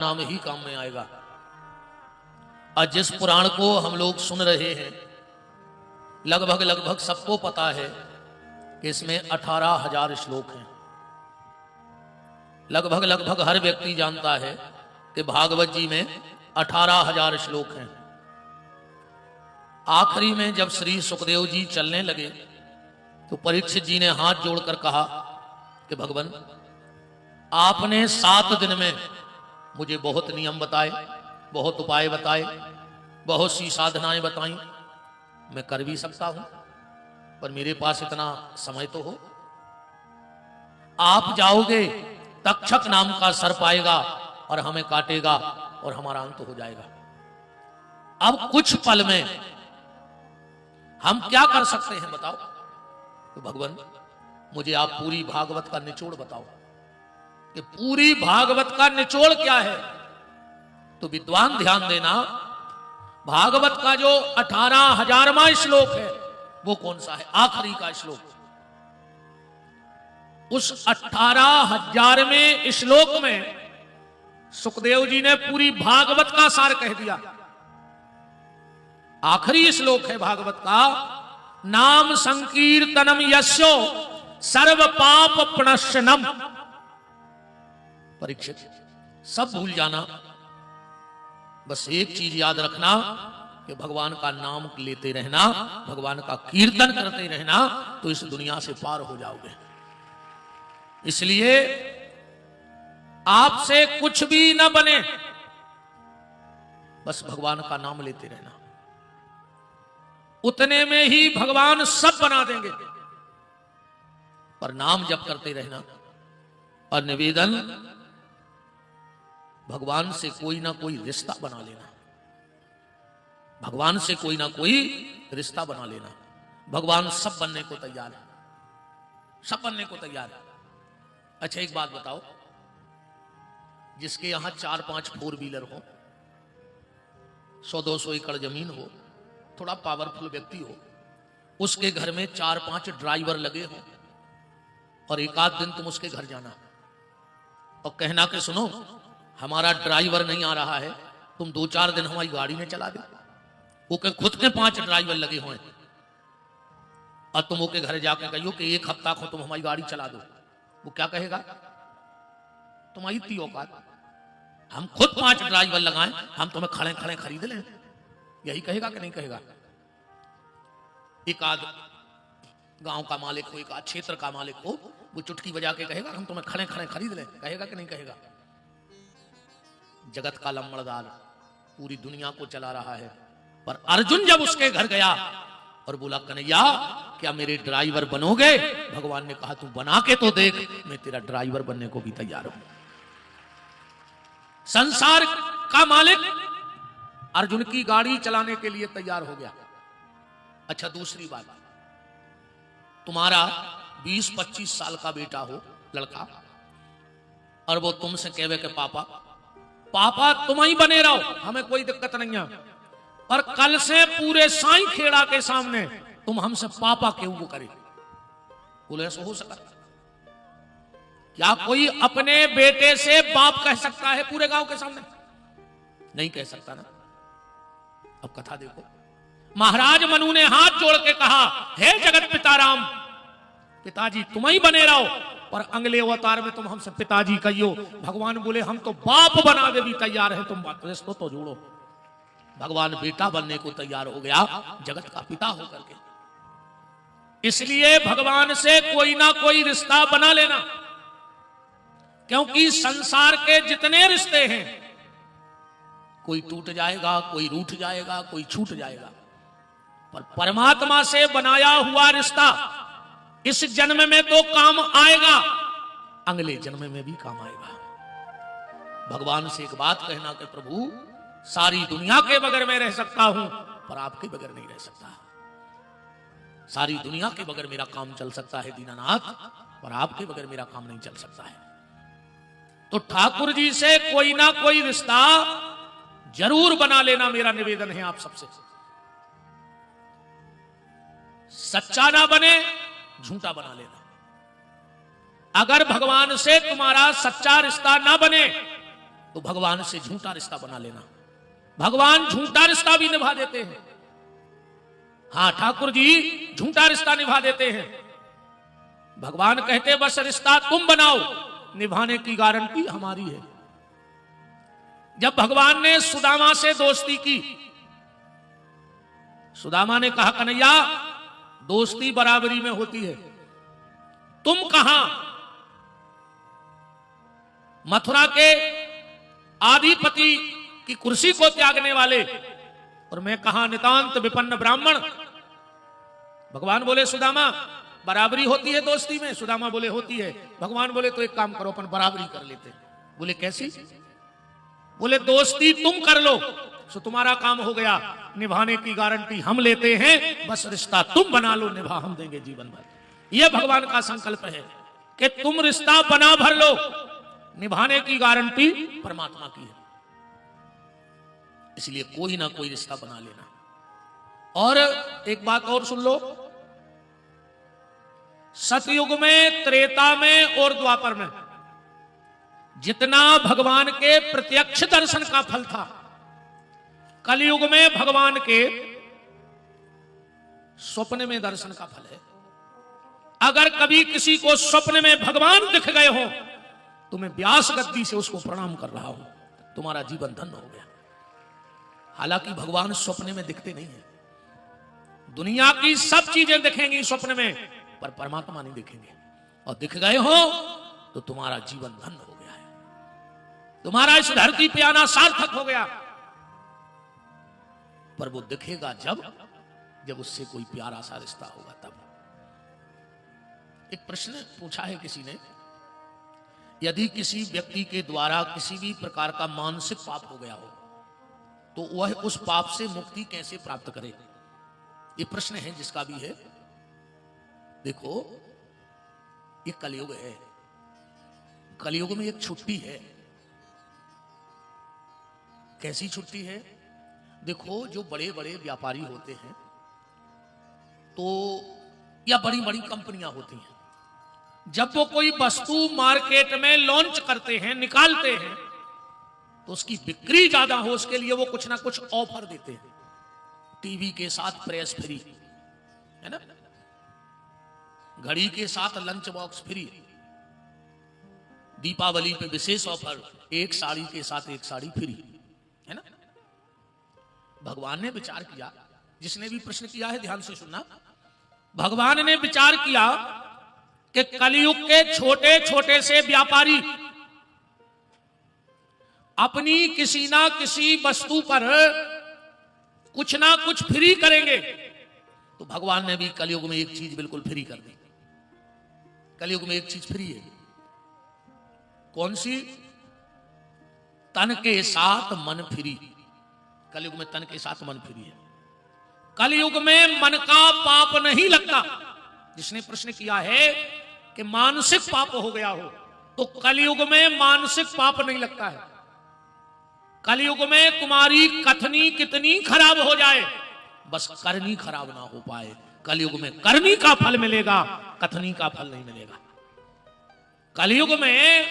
नाम ही काम में आएगा। और जिस पुराण को हम लोग सुन रहे हैं, लगभग सबको पता है कि इसमें 18,000 श्लोक हैं। लगभग हर व्यक्ति जानता है कि भागवत जी में 18,000 श्लोक हैं। आखिरी में जब श्री सुखदेव जी चलने लगे तो परीक्षित जी ने हाथ जोड़कर कहा कि भगवान, आपने 7 दिन में मुझे बहुत नियम बताए, बहुत उपाय बताए, बहुत सी साधनाएं बताई, मैं कर भी सकता हूं, पर मेरे पास इतना समय तो हो। आप जाओगे, तक्षक नाम का सर्प आएगा और हमें काटेगा और हमारा अंत हो जाएगा। अब कुछ पल में हम क्या कर सकते हैं बताओ? तो भगवान, मुझे आप पूरी भागवत का निचोड़ बताओ कि पूरी भागवत का निचोड़ क्या है। तो विद्वान ध्यान देना, भागवत का जो 18,000वां श्लोक है वो कौन सा है? आखिरी का श्लोक। उस 18,000वें श्लोक में सुखदेव जी ने पूरी भागवत का सार कह दिया। आखिरी श्लोक है भागवत का, नाम संकीर्तनम यस्यो सर्व पाप प्रणश्यनम। परीक्षित, सब भूल जाना, बस एक चीज याद रखना कि भगवान का नाम लेते रहना, भगवान का कीर्तन करते रहना, तो इस दुनिया से पार हो जाओगे। इसलिए आपसे कुछ भी न बने, बस भगवान का नाम लेते रहना, उतने में ही भगवान सब बना देंगे। पर नाम जप करते रहना। और निवेदन, भगवान से कोई ना कोई रिश्ता बना लेना, भगवान से कोई ना कोई रिश्ता बना लेना। भगवान सब बनने को तैयार है, सब बनने को तैयार है। अच्छा एक बात बताओ, जिसके यहां 4-5 4 व्हीलर हो, 100-200 एकड़ जमीन हो, थोड़ा पावरफुल व्यक्ति हो, उसके घर में 4-5 ड्राइवर लगे हो, और एक आध दिन तुम उसके घर जाना और कहना कि सुनो, हमारा ड्राइवर नहीं आ रहा है, तुम 2-4 दिन हमारी गाड़ी में चला दो। वो के खुद के 5 ड्राइवर लगे हुए, और तुम उसके घर जाकर कहियो कि 1 हफ्ता को तुम हमारी गाड़ी चला दो। वो क्या कहेगा? तुम्हारी इतनी औकात, हम खुद 5 ड्राइवर लगाएं, हम तुम्हें खड़े खड़े खरीद लें? यही कहेगा कि नहीं कहेगा? एक आध गांव का मालिक हो, एक आध क्षेत्र का मालिक हो, वो चुटकी बजा के कहेगा हम तुम्हें खड़े खड़े खरीद लें? कहेगा कि नहीं कहेगा? जगत का लम्बड़दार पूरी दुनिया को चला रहा है। पर अर्जुन जब उसके घर गया और बोला, कन्हैया क्या मेरे ड्राइवर बनोगे? भगवान ने कहा, तू बना के तो देख, मैं तेरा ड्राइवर बनने को भी तैयार हूं। संसार का मालिक अर्जुन की गाड़ी चलाने के लिए तैयार हो गया। अच्छा दूसरी बात, तुम्हारा 20-25 साल का बेटा हो, लड़का, और वो तुमसे कहे कि पापा तुम ही बने रहो, हमें कोई दिक्कत नहीं है, पर कल से पूरे साईं खेड़ा के सामने तुम हमसे पापा क्यों वो करे? बोले ऐसा हो सका? क्या कोई अपने बेटे से बाप कह सकता है पूरे गांव के सामने? नहीं कह सकता ना। अब कथा देखो, महाराज मनु ने हाथ जोड़ के कहा, हे जगत पिता राम, पिताजी तुम ही बने रहो, पर अगले अवतार में तुम हमसे पिताजी कहियो। भगवान बोले, हम तो बाप बना दे भी तैयार है, तुम बात रिश्तों तो जोड़ो। भगवान बेटा बनने को तैयार हो गया, जगत का पिता होकर के। इसलिए भगवान से कोई ना कोई रिश्ता बना लेना, क्योंकि संसार के जितने रिश्ते हैं, कोई टूट जाएगा, कोई रूठ जाएगा, कोई छूट जाएगा, पर परमात्मा से बनाया हुआ रिश्ता इस जन्म में तो काम आएगा, अगले जन्म में भी काम आएगा। भगवान से एक बात कहना कि प्रभु, सारी दुनिया के बगैर मैं रह सकता हूं, पर आपके बगैर नहीं रह सकता। सारी दुनिया के बगैर मेरा काम चल सकता है दीनानाथ, पर आपके बगैर मेरा काम नहीं चल सकता है। तो ठाकुर जी से कोई ना कोई रिश्ता जरूर बना लेना, मेरा निवेदन है आप सबसे। सच्चा ना बने, झूठा बना लेना। अगर भगवान से तुम्हारा सच्चा रिश्ता ना बने तो भगवान से झूठा रिश्ता बना लेना। भगवान झूठा रिश्ता भी निभा देते हैं। हाँ ठाकुर जी झूठा रिश्ता निभा देते हैं। भगवान कहते बस रिश्ता तुम बनाओ, निभाने की गारंटी हमारी है। जब भगवान ने सुदामा से दोस्ती की, सुदामा ने कहा कन्हैया दोस्ती बराबरी में होती है, तुम कहां मथुरा के आधिपति की कुर्सी को त्यागने वाले, और मैं कहां नितांत विपन्न ब्राह्मण। भगवान बोले सुदामा बराबरी होती है दोस्ती में? सुदामा बोले होती है। भगवान बोले तो एक काम करो अपन बराबरी कर लेते। बोले कैसी? बोले दोस्ती तुम कर लो सो तुम्हारा काम हो गया, निभाने की गारंटी हम लेते हैं, बस रिश्ता तुम बना लो, निभा हम देंगे जीवन भर। यह भगवान का संकल्प है कि तुम रिश्ता बना भर लो, निभाने की गारंटी परमात्मा की है। इसलिए कोई ना कोई रिश्ता बना लेना। और एक बात और सुन लो, सतयुग में, त्रेता में और द्वापर में जितना भगवान के प्रत्यक्ष दर्शन का फल था, कलयुग में भगवान के स्वप्न में दर्शन का फल है। अगर कभी किसी को स्वप्न में भगवान दिख गए हो तो मैं व्यास गद्दी से उसको प्रणाम कर रहा हूं, तुम्हारा जीवन धन्य हो गया। हालांकि भगवान स्वप्न में दिखते नहीं है। दुनिया की सब चीजें दिखेंगी स्वप्न में, पर परमात्मा नहीं दिखेंगे। और दिख गए हो तो तुम्हारा जीवन धन्य हो गया है, तुम्हारा इस धरती पे आना सार्थक हो गया। पर वो दिखेगा जब उससे कोई प्यारा सा रिश्ता होगा तब। एक प्रश्न पूछा है किसी ने, यदि किसी व्यक्ति के द्वारा किसी भी प्रकार का मानसिक पाप हो गया हो तो वह उस पाप से मुक्ति कैसे प्राप्त करे? ये प्रश्न है जिसका भी है। देखो ये कलयुग है, कलयुग में एक छुट्टी है। कैसी छुट्टी है? देखो जो बड़े बड़े व्यापारी होते हैं तो या बड़ी बड़ी कंपनियां होती हैं, जब वो कोई वस्तु मार्केट में लॉन्च करते हैं, निकालते हैं, तो उसकी बिक्री ज्यादा हो उसके लिए वो कुछ ना कुछ ऑफर देते हैं। टीवी के साथ प्रेस फ्री है ना, घड़ी के साथ लंच बॉक्स फ्री, दीपावली पे विशेष ऑफर, एक साड़ी के साथ एक साड़ी फ्री, है ना। भगवान ने विचार किया, जिसने भी प्रश्न किया है ध्यान से सुनना, भगवान ने विचार किया कि कलयुग के छोटे छोटे से व्यापारी अपनी किसी ना किसी वस्तु पर कुछ ना कुछ फ्री करेंगे, तो भगवान ने भी कलयुग में एक चीज बिल्कुल फ्री कर दी। कलयुग में एक चीज फ्री है, कौन सी? तन के साथ मन फ्री। कलयुग में तन के साथ मन फ्री है। कलयुग में मन का पाप नहीं लगता। जिसने प्रश्न किया है कि मानसिक पाप हो गया हो, तो कलयुग में मानसिक पाप नहीं लगता है। कलयुग में तुम्हारी कथनी कितनी खराब हो जाए, बस करनी खराब ना हो पाए। कलयुग में करनी का फल मिलेगा, कथनी का फल नहीं मिलेगा। कलयुग में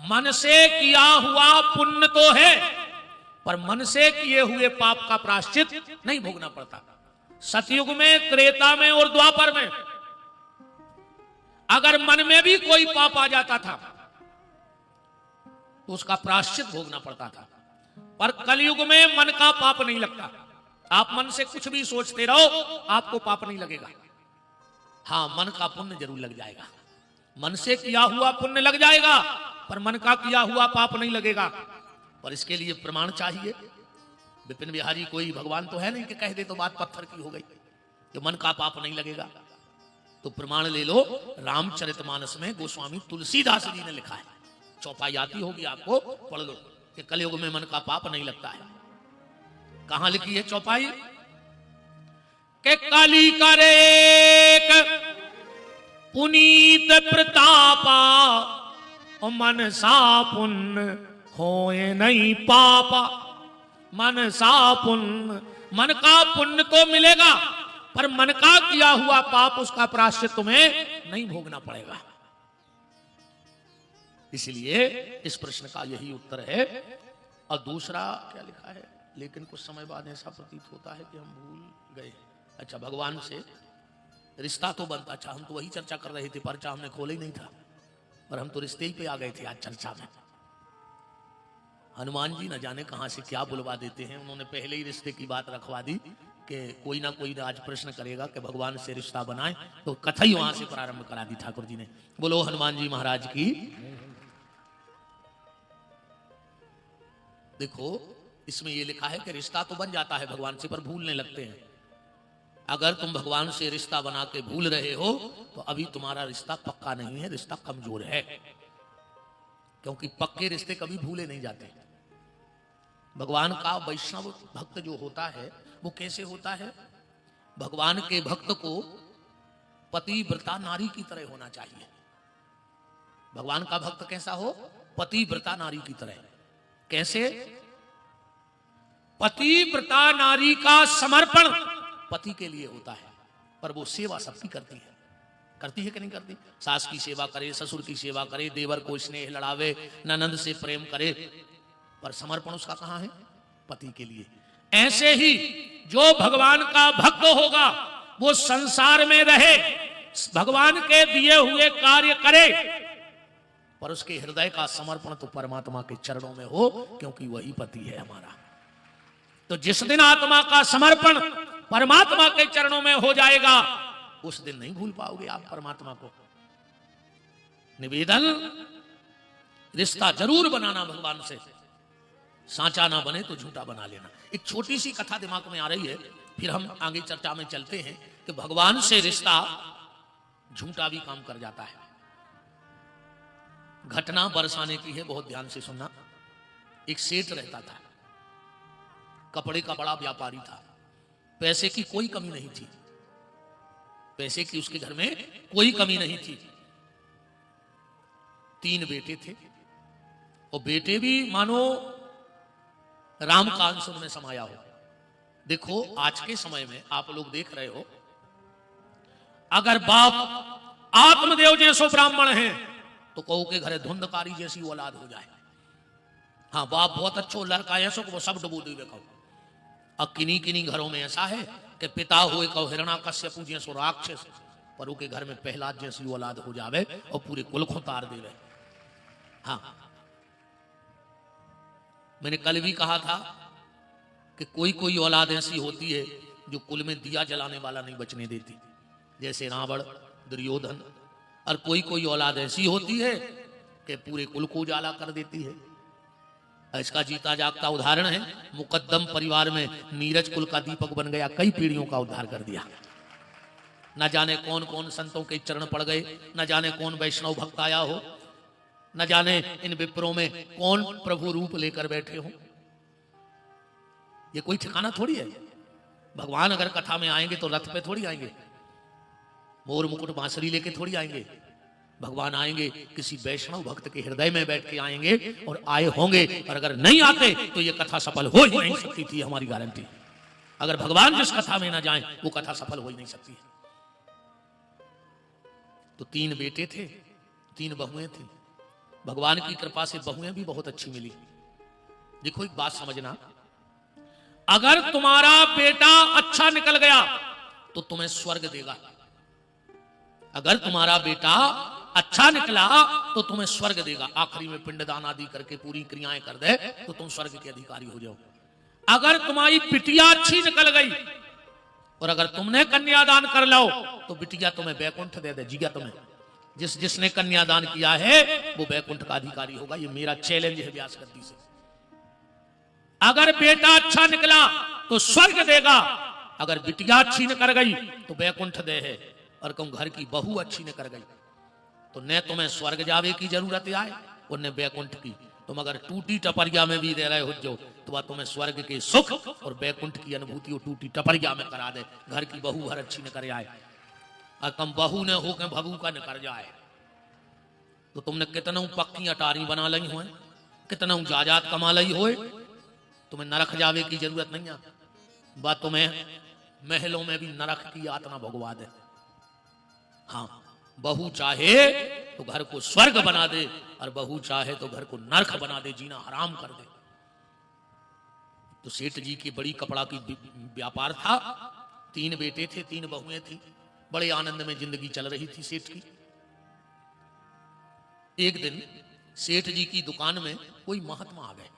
मन से किया हुआ पुण्य तो है, पर मन से किए हुए पाप का प्रायश्चित नहीं भोगना पड़ता। सतयुग में, त्रेता में और द्वापर में अगर मन में भी कोई पाप आ जाता था तो उसका प्रायश्चित भोगना पड़ता था, पर कलयुग में मन का पाप नहीं लगता। आप मन से कुछ भी सोचते रहो, आपको पाप नहीं लगेगा। हाँ, मन का पुण्य जरूर लग जाएगा, मन से किया हुआ पुण्य लग जाएगा, पर मन का किया हुआ पाप नहीं लगेगा। पर इसके लिए प्रमाण चाहिए। विपिन बिहारी कोई भगवान तो है नहीं कि कह दे तो बात पत्थर की हो गई कि मन का पाप नहीं लगेगा। तो प्रमाण ले लो, रामचरितमानस में गोस्वामी तुलसीदास जी ने लिखा है, चौपाई आती होगी आपको, पढ़ लो, कि कलयुग में मन का पाप नहीं लगता है। कहां लिखी है चौपाई? के काली करे पुनीत प्रतापा और मन सा पुण्य होए नहीं पापा। मन सा पुण्य, मन का पुण्य तो मिलेगा, पर मन का किया हुआ पाप, उसका प्रायश्चित तुम्हें नहीं भोगना पड़ेगा। इसलिए इस प्रश्न का यही उत्तर है। और दूसरा क्या लिखा है, लेकिन कुछ समय बाद ऐसा प्रतीत होता है कि हम भूल गए। अच्छा, भगवान से रिश्ता तो बनता। अच्छा, हम तो वही चर्चा कर रहे थे, पर्चा हमने खोला ही नहीं था, पर हम तो रिश्ते ही पे आ गए थे आज चर्चा में। हनुमान जी न जाने कहां से क्या बुलवा देते हैं, उन्होंने पहले ही रिश्ते की बात रखवा दी कि कोई ना कोई आज प्रश्न करेगा कि भगवान से रिश्ता बनाए, तो कथा ही वहां से प्रारंभ करा दी ठाकुर जी ने। बोलो हनुमान जी महाराज की। देखो, इसमें यह लिखा है कि रिश्ता तो बन जाता है भगवान से, पर भूलने लगते हैं। अगर तुम भगवान से रिश्ता बना के भूल रहे हो तो अभी तुम्हारा रिश्ता पक्का नहीं है, रिश्ता कमजोर है। क्योंकि पक्के रिश्ते कभी भूले नहीं जाते। भगवान का वैष्णव भक्त जो होता है वो कैसे होता है? भगवान के भक्त को पतिव्रता नारी की तरह होना चाहिए। भगवान का भक्त कैसा हो? पतिव्रता नारी की तरह। कैसे? पतिव्रता नारी का समर्पण पति के लिए होता है, पर वो सेवा सबकी करती है। करती है कि नहीं करती? सास की सेवा करे, ससुर की सेवा करे, देवर को स्नेह लड़ावे, ननंद से प्रेम करे, पर समर्पण उसका कहां है? पति के लिए। ऐसे ही जो भगवान का भक्त होगा वो संसार में रहे, भगवान के दिए हुए कार्य करे, पर उसके हृदय का समर्पण तो परमात्मा के चरणों में हो, क्योंकि वही पति है हमारा। तो जिस दिन आत्मा का समर्पण परमात्मा के चरणों में हो जाएगा, उस दिन नहीं भूल पाओगे आप परमात्मा को। निवेदन, रिश्ता जरूर बनाना भगवान से, सांचा ना बने तो झूठा बना लेना। एक छोटी सी कथा दिमाग में आ रही है, फिर हम आगे चर्चा में चलते हैं कि भगवान से रिश्ता झूठा भी काम कर जाता है। घटना बरसाने की है, बहुत ध्यान से सुनना। एक सेठ रहता था, कपड़े का बड़ा व्यापारी था, पैसे की कोई कमी नहीं थी, पैसे की उसके घर में कोई कमी नहीं थी। 3 बेटे थे, और बेटे भी मानो राम का अंश उनमें समाया हो। देखो, आज के समय में आप लोग देख रहे हो, अगर बाप आत्मदेव जैसो ब्राह्मण है तो कहो के घरे धुंधकारी जैसी औलाद हो जाए। हाँ, बाप बहुत अच्छो लड़का है सो वो सब डुबो दे कहो। अब किन्हीं किन्हीं घरों में ऐसा है कि पिता हुए कहो हिरण्याकश्यप जैसो राक्षस, पर उनके घर में प्रहलाद जैसी औलाद हो जावे और पूरे कुल को तार देवे। हाँ, मैंने कल भी कहा था कि कोई कोई औलाद ऐसी होती है जो कुल में दिया जलाने वाला नहीं बचने देती, जैसे रावण, दुर्योधन। और कोई कोई औलाद ऐसी होती है कि पूरे कुल को उजाला कर देती है। इसका जीता जागता उदाहरण है, मुकद्दम परिवार में नीरज कुल का दीपक बन गया, कई पीढ़ियों का उद्धार कर दिया। न जाने कौन कौन संतों के चरण पड़ गए, न जाने कौन वैष्णव भक्त आया हो, न जाने इन विप्रों में कौन प्रभु रूप लेकर बैठे हो। ये कोई ठिकाना थोड़ी है। भगवान अगर कथा में आएंगे तो रथ पे थोड़ी आएंगे, मोर मुकुट बांसुरी लेके थोड़ी आएंगे। भगवान आएंगे किसी वैष्णव भक्त के हृदय में बैठ के आएंगे, और आए होंगे। और अगर नहीं आते तो ये कथा सफल हो ही नहीं सकती थी, हमारी गारंटी। अगर भगवान जिस कथा में ना जाएं वो कथा सफल हो ही नहीं सकती। तो 3 बेटे थे, 3 बहुएं थी। भगवान की कृपा से बहुएं भी बहुत अच्छी मिली। देखो, एक बात समझना, अगर तुम्हारा बेटा अच्छा निकल गया तो तुम्हें स्वर्ग देगा। अगर तुम्हारा बेटा अच्छा निकला तो तुम्हें स्वर्ग देगा। आखिरी में पिंडदान आदि करके पूरी क्रियाएं कर दे तो तुम स्वर्ग के अधिकारी हो जाओ। अगर तुम्हारी बिटिया अच्छी निकल गई और अगर तुमने कन्यादान कर लो तो बिटिया तुम्हें बैकुंठ दे दे। जिया तुम्हें, जिसने कन्यादान किया है वो बैकुंठ का अधिकारी होगा। ये मेरा चैलेंज है व्यास गद्दी से। अगर बेटा अच्छा निकला तो स्वर्ग देगा, अगर बिटिया अच्छी निकल गई तो बैकुंठ दे है। और कहूं घर की बहू अच्छी निकल गई तो न तुम्हें स्वर्ग जावे की जरूरत आए और न बैकुंठ की। तुम अगर टूटी टपरिया में भी रह रहे हो जो तो वह तुम्हें स्वर्ग के सुख और बैकुंठ की अनुभूति वो टूटी टपरिया में करा दे। घर की बहू हर अच्छी न कर आए, और कम बहू न हो के बहू का न कर जाए तो तुमने कितना पक्की अटारी बना ली हो, कितना जायदाद कमा ली हो, तुम्हें नरक जावे की जरूरत नहीं है। वह तुम्हें महलों में भी नरक की यातना भोगवा दे। हाँ, बहू चाहे तो घर को स्वर्ग बना दे और बहू चाहे तो घर को नरक बना दे, जीना हराम कर दे। तो सेठ जी की बड़ी कपड़ा की व्यापार था, 3 बेटे थे, 3 बहुएं थी, बड़े आनंद में जिंदगी चल रही थी सेठ की। एक दिन सेठ जी की दुकान में कोई महात्मा आ गए।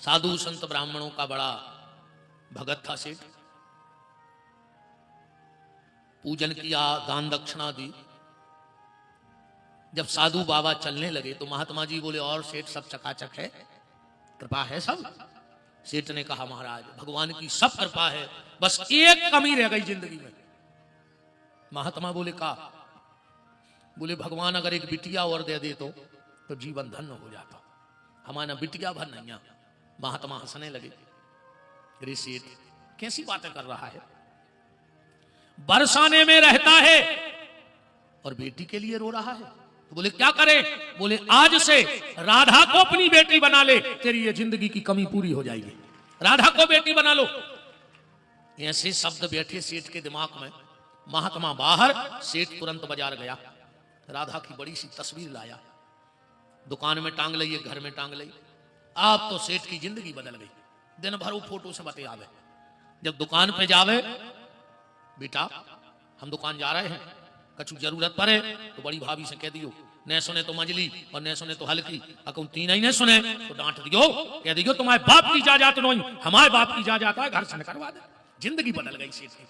साधु संत ब्राह्मणों का बड़ा भगत था सेठ। पूजन किया, दान दक्षिणा दी। जब साधु बाबा चलने लगे तो महात्मा जी बोले, और सेठ सब चकाचक है, कृपा है सब? सेठ ने कहा, महाराज भगवान की सब कृपा है, बस एक कमी रह गई जिंदगी में। महात्मा बोले, का? बोले, भगवान अगर एक बिटिया और दे दे तो जीवन धन्य हो जाता, हमारा बिटिया भर नहीं। महात्मा हंसने लगे, अरे सेठ कैसी बातें कर रहा है, बरसाने में रहता है और बेटी के लिए रो रहा है। तो बोले, क्या करे? बोले, आज से राधा को अपनी बेटी बना ले, तेरी ये जिंदगी की कमी पूरी हो जाएगी, राधा को बेटी बना लो। ऐसे शब्द बैठे सेठ के दिमाग में। महात्मा बाहर, सेठ तुरंत बाजार गया, राधा की बड़ी सी तस्वीर लाया, दुकान में टांग ली, घर में टांग ली। अब तो सेठ की जिंदगी बदल गई, दिन भर वो फोटो से बते आवे। जब दुकान पे जावे, बेटा हम दुकान जा रहे हैं, कछु जरूरत पड़े तो बड़ी भाभी से कह दियो, न सुने तो मंजली और न सुने तो हल्की, अगर तीन ही न सुने तो डांट दियो, कह दियो तुम्हारे बाप की जायदाद नहीं, हमारे बाप की जायदाद है, घर से करवा दे। जिंदगी बदल गई सेठ की।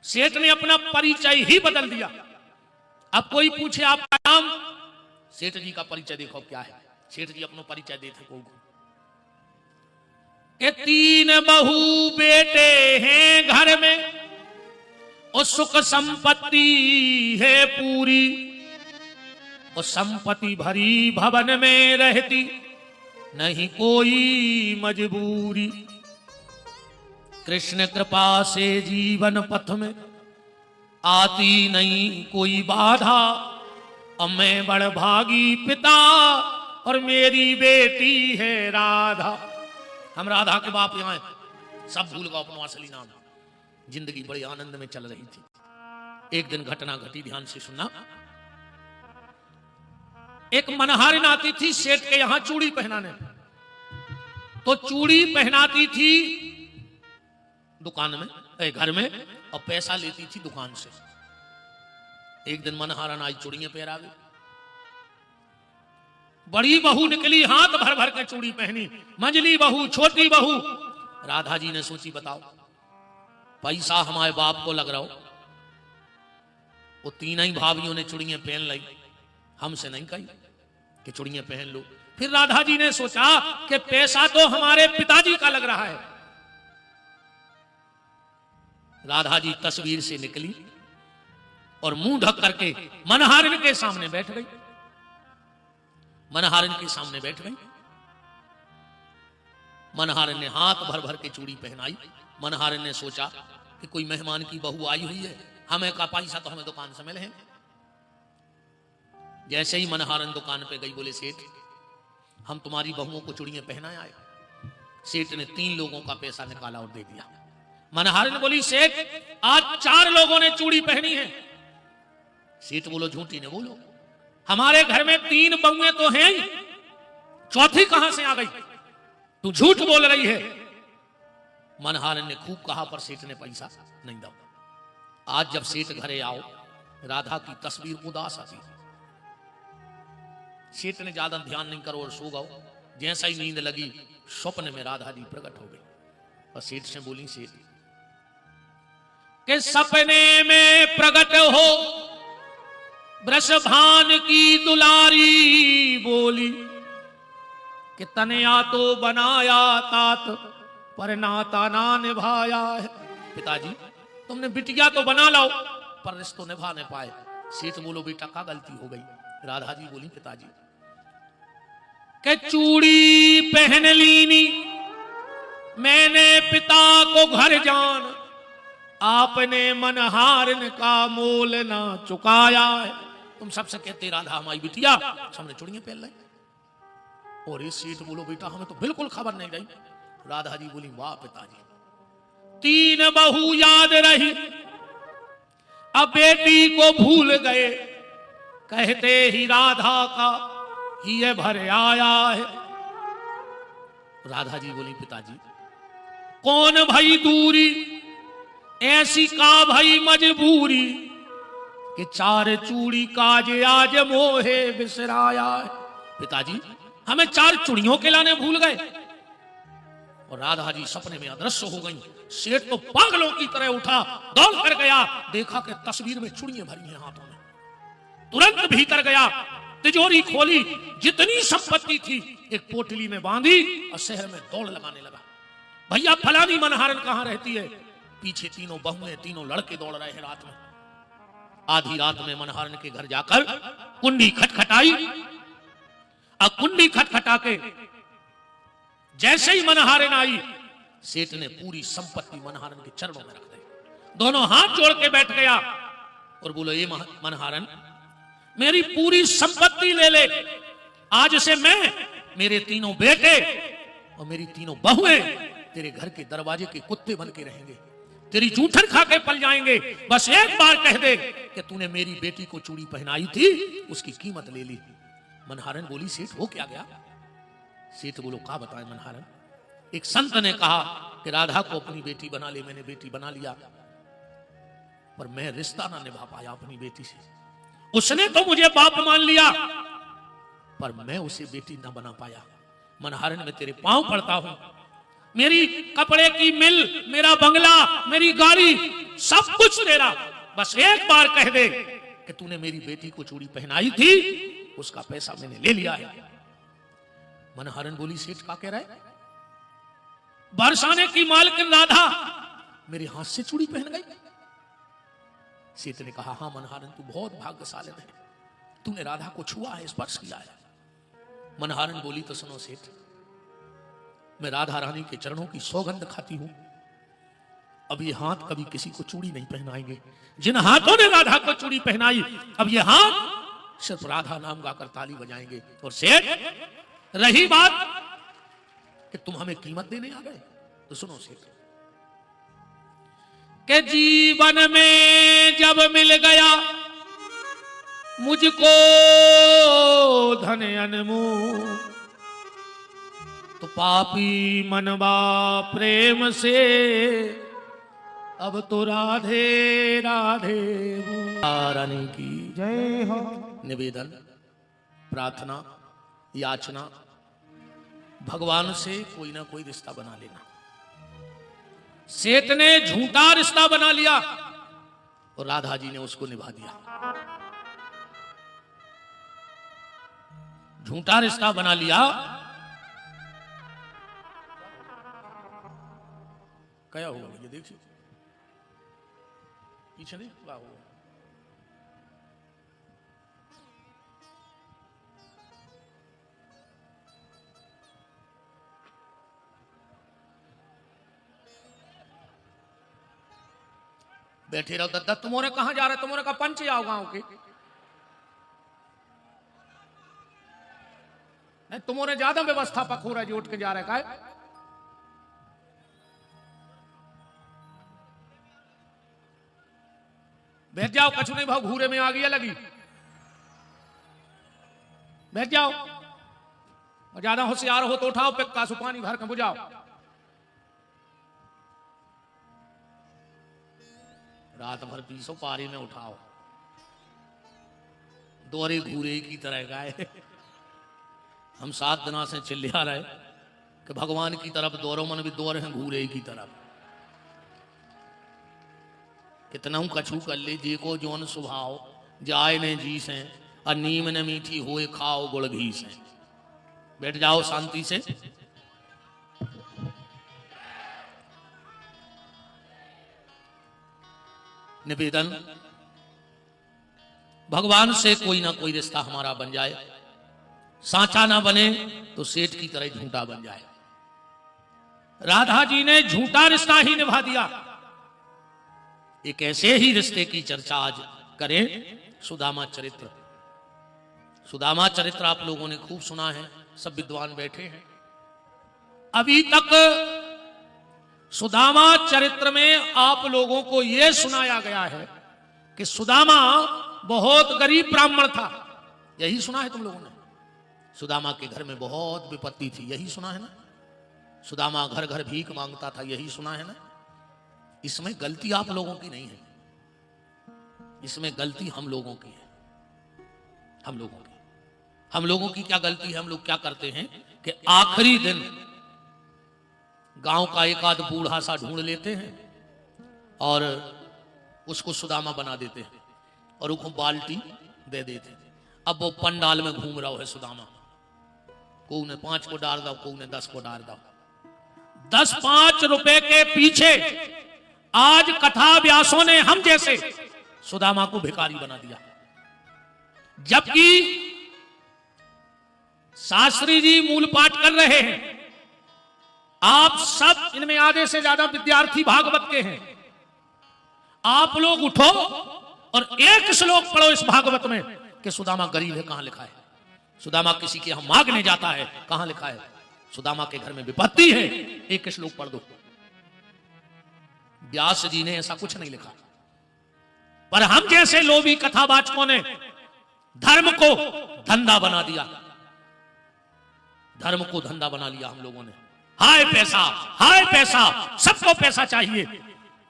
सेठ ने अपना परिचय ही बदल दिया। अब कोई पूछे आपका नाम, सेठ जी का परिचय देखो क्या है। सेठ जी अपना परिचय देते को, 3 बहू बेटे हैं घर में और सुख संपत्ति है पूरी, और संपत्ति भरी भवन में रहती नहीं कोई मजबूरी। कृष्ण कृपा से जीवन पथ में आती नहीं कोई बाधा, और मैं बड़ भागी पिता और मेरी बेटी है राधा। हम राधा के बाप यहाँ हैं, सब भूल गए अपना असली नाम। जिंदगी बड़े आनंद में चल रही थी। एक दिन घटना घटी, ध्यान से सुनना। एक मनहारिन आती थी सेठ के यहां चूड़ी पहनाने, तो चूड़ी पहनाती थी दुकान में, घर में, और पैसा लेती थी दुकान से। एक दिन मनहारन आई, चूड़ियां पहरा गई। बड़ी बहू निकली, हाथ भर भर के चूड़ी पहनी, मंझली बहू, छोटी बहू। राधा जी ने सोची, बताओ पैसा हमारे बाप को लग रहा हो, वो 3 ही भाभियों ने चूड़ियां पहन ली, हमसे नहीं कही कि चूड़ियां पहन लो। फिर राधा जी ने सोचा कि पैसा तो हमारे पिताजी का लग रहा है। राधा जी तस्वीर से निकली और मुंह ढक करके मनहारिन के सामने बैठ गई। मनहारिन के सामने बैठ गई। मनहारिन ने हाथ भर भर के चूड़ी पहनाई। मनहारिन ने सोचा कि कोई मेहमान की बहू आई हुई है, हमें का पैसा तो हमें दुकान से मिले हैं। जैसे ही मनहारिन दुकान पे गई, बोले, सेठ हम तुम्हारी बहुओं को चूड़ियां पहनाए आए। सेठ ने 3 लोगों का पैसा निकाला और दे दिया। मनहारिन बोली, सेठ आज 4 लोगों ने चूड़ी पहनी है। सेठ बोलो, झूठी ने बोलो, हमारे घर में 3 बहुएं तो हैं, चौथी कहां से आ गई? तू झूठ बोल रही है। मनहारिन ने खूब कहा, पर सेठ ने पैसा नहीं दिया। आज जब सेठ घरे आओ, राधा की तस्वीर उदास आती। सेठ ने ज्यादा ध्यान नहीं करो और सो गओ। जैसा ही नींद लगी, स्वप्न में राधा जी प्रकट हो गई और सेठ से बोली, सेठ के सपने में प्रकट हो वृषभान की दुलारी बोली, कि तनया तो बनाया तात पर नाता ना निभाया है। पिताजी तुमने बिटिया तो बना लाओ पर रिश्तो निभा नहीं पाए। सेठ बोलो, बेटा का गलती हो गई? राधा जी बोली, पिताजी के चूड़ी पहन लीनी मैंने पिता को घर जान, आपने मनहारिन का मोल ना चुकाया है। तुम सबसे कहते राधा हमारी बिटिया, सबने चूड़ियां पहन ली। और इस सेठ बोलो, बेटा हमें तो बिल्कुल खबर नहीं रही। राधा जी बोली, वाह पिताजी, 3 बहू याद रही, अब बेटी को भूल गए, कहते ही राधा का ही ये भर आया है। राधा जी बोली, पिताजी कौन भई दूरी, ऐसी का भई मजबूरी, कि चार चूड़ी काज आज मोहे बिसराया है। पिताजी हमें चार चूड़ियों के लाने भूल गए। और राधा जी सपने में अदृश्य हो गई। सेठ तो पागलों की तरह उठा, दौड़ कर गया, देखा कि तस्वीर में चूड़ियां भरी हैं हाथों में। तुरंत भीतर गया, तिजोरी खोली, जितनी संपत्ति थी एक पोटली में बांधी और शहर में दौड़ लगाने लगा। भैया फलानी मनहारन कहां रहती है? पीछे तीनों बहुएं, तीनों लड़के दौड़ रहे हैं रात में। आधी रात में मनहारन के घर जाकर कुंडी खटखटाई। अब कुंडी खटखटा के जैसे ही मनहारन आई, सेठ ने पूरी संपत्ति मनहारन के चरणों में रख दी। दोनों हाथ जोड़ के बैठ गया और बोलो, ये मनहारन मेरी पूरी संपत्ति ले ले। आज से मैं, मेरे तीनों बेटे और मेरी तीनों बहुएं तेरे घर के दरवाजे के कुत्ते बन के रहेंगे, तेरी जूठन खा के पल जाएंगे। बस एक बार कह दे कि तूने मेरी बेटी को चूड़ी पहनाई थी, उसकी कीमत ले ली। मनहारन बोली, सेठ हो क्या गया? सेठ बोलो, का बताएं मनहारन। एक संत ने कहा कि राधा को अपनी बेटी बना ले। मैंने बेटी बना लिया, पर मैं रिश्ता ना निभा पाया अपनी बेटी से। उसने तो मुझे बाप मान लिया, पर मैं उसे बेटी ना बना पाया। मनहारन में तेरे पांव पड़ता हूं, मेरी कपड़े की मिल, मेरा बंगला, मेरी गाड़ी, सब कुछ तेरा। बस एक बार कह दे कि तूने मेरी बेटी को चूड़ी पहनाई थी, उसका पैसा मैंने ले लिया है। मनहारन बोली, सेठ का कह रहा है? बरसाने की मालकिन राधा मेरे हाथ से चूड़ी पहन गई। सेठ ने कहा, हां मनहारन, तू बहुत भाग्यशाली है, तूने राधा को छुआ है, स्पर्श किया है। मनहारन बोली, तो सुनो सेठ, मैं राधा रानी के चरणों की सौगंध खाती हूं। अब ये हाथ कभी किसी को चूड़ी नहीं पहनाएंगे। जिन हाथों ने राधा को चूड़ी पहनाई, अब ये हाथ सिर्फ राधा नाम गाकर ताली बजाएंगे। और सेठ, रही बात कि तुम हमें कीमत देने आ गए, तो सुनो सेठ, कि जीवन में जब मिल गया मुझको धन अनमोल, तो पापी मनवा प्रेम से अब तो राधे राधे रानी की जय हो। निवेदन, प्रार्थना, याचना, भगवान से कोई ना कोई रिश्ता बना लेना। सेठ ने झूठा रिश्ता बना लिया और राधा जी ने उसको निभा दिया। झूठा रिश्ता बना लिया। क्या हुआ ये देखिए, पीछे नहीं क्या हुआ? बैठे रहो दद्दा, तुम्हारे कहां जा रहे? तुम्हारे का पंच आओ गांव के। नहीं, तुम्हारे ज्यादा व्यवस्थापक हो रहा है जो उठ के जा रहे का है। बैठ जाओ, कछु नहीं भाव, घूरे में आ गया लगी। बैठ जाओ, ज्यादा होशियार हो तो उठाओ पिक्का सु पानी भर के बुझाओ। रात भर पीसो, पारी में उठाओ। दौरे घूरे की तरह गाए। हम 7 दिनों से चिल्ला रहे कि भगवान की तरफ दौरो, मन भी दौरे हैं घूरे की तरफ। कितना कछु कर ले, जे को जोन सुभाव, जाए ने जी से, और नीम न मीठी होए खाओ गुड़ घी से। बैठ जाओ शांति से। निवेदन, भगवान से कोई ना कोई रिश्ता हमारा बन जाए। सांचा ना बने तो सेठ की तरह झूठा बन जाए। राधा जी ने झूठा रिश्ता ही निभा दिया। एक ऐसे ही रिश्ते की चर्चा आज करें, सुदामा चरित्र। सुदामा चरित्र आप लोगों ने खूब सुना है, सब विद्वान बैठे हैं। अभी तक सुदामा चरित्र में आप लोगों को यह सुनाया गया है कि सुदामा बहुत गरीब ब्राह्मण था, यही सुना है तुम लोगों ने। सुदामा के घर में बहुत विपत्ति थी, यही सुना है ना। सुदामा घर घर भीख मांगता था, यही सुना है ना। इसमें गलती आप लोगों की नहीं है, इसमें गलती हम लोगों की है। हम लोगों की क्या गलती है? हम लोग क्या करते हैं कि आखिरी दिन गांव का एक आध बूढ़ा सा ढूंढ लेते हैं और उसको सुदामा बना देते हैं और उसको बाल्टी दे देते हैं। अब वो पंडाल में घूम रहा है सुदामा, को ने 5 को डाल दो, को ने 10 को डाल दो। 10-5 रुपए के पीछे आज कथा व्यासों ने हम जैसे सुदामा को भिखारी बना दिया, जबकि शास्त्री जी मूल पाठ कर रहे हैं। आप सब इनमें आधे से ज्यादा विद्यार्थी भागवत के हैं। आप लोग उठो और एक श्लोक पढ़ो इस भागवत में कि सुदामा गरीब है, कहां लिखा है? सुदामा किसी के यहां मांगने जाता है, कहां लिखा है? सुदामा के घर में विपत्ति है, एक श्लोक पढ़ दो। व्यास जी ने ऐसा कुछ नहीं लिखा, पर हम जैसे लोभी कथावाचकों ने धर्म को धंधा बना दिया। धर्म को धंधा बना लिया हम लोगों ने। हाय पैसा, हाय पैसा, सबको पैसा चाहिए,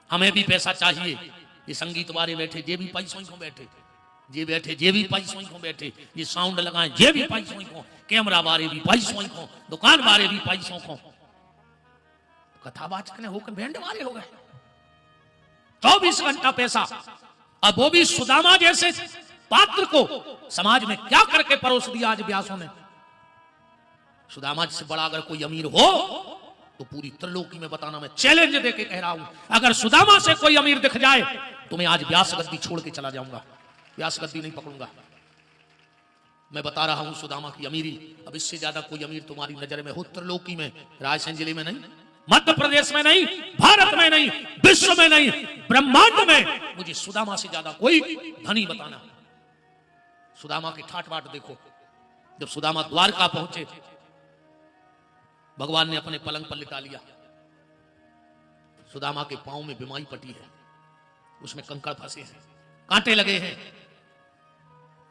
हमें भी पैसा चाहिए। ये संगीत वाले बैठे, ये भी पैसों को बैठे, ये बैठे, ये भी पैसों को बैठे, ये साउंड लगाए, ये भी पैसों को, कैमरा वाले भी पैसों को, दुकान वाले भी पैसों को। कथावाचक ने होकर बैंड वाले हो गए। 24 घंटा पैसा। अब वो भी सुदामा जैसे पात्र को समाज में क्या करके परोस दिया आज व्यासों ने। सुदामा से बड़ा अगर कोई अमीर हो तो पूरी त्रिलोकी में बताना, मैं चैलेंज देके कह रहा हूं, अगर सुदामा से कोई अमीर दिख जाए तो मैं आज व्यास गद्दी छोड़ के चला जाऊंगा, व्यास गद्दी नहीं पकड़ूंगा। मैं बता रहा हूं सुदामा की अमीरी। अब इससे ज्यादा कोई अमीर तुम्हारी नजर में हो त्रिलोकी में, रायसेन जिले में नहीं, मध्य प्रदेश में नहीं, भारत में नहीं, विश्व में नहीं, ब्रह्मांड में मुझे सुदामा से ज्यादा कोई धनी बताना। सुदामा की ठाट बाट देखो। जब सुदामा द्वारका पहुंचे, भगवान ने अपने पलंग पर लिटा लिया। सुदामा के पांव में बिमाई पटी है, उसमें कंकड़ फंसे हैं, कांटे लगे हैं।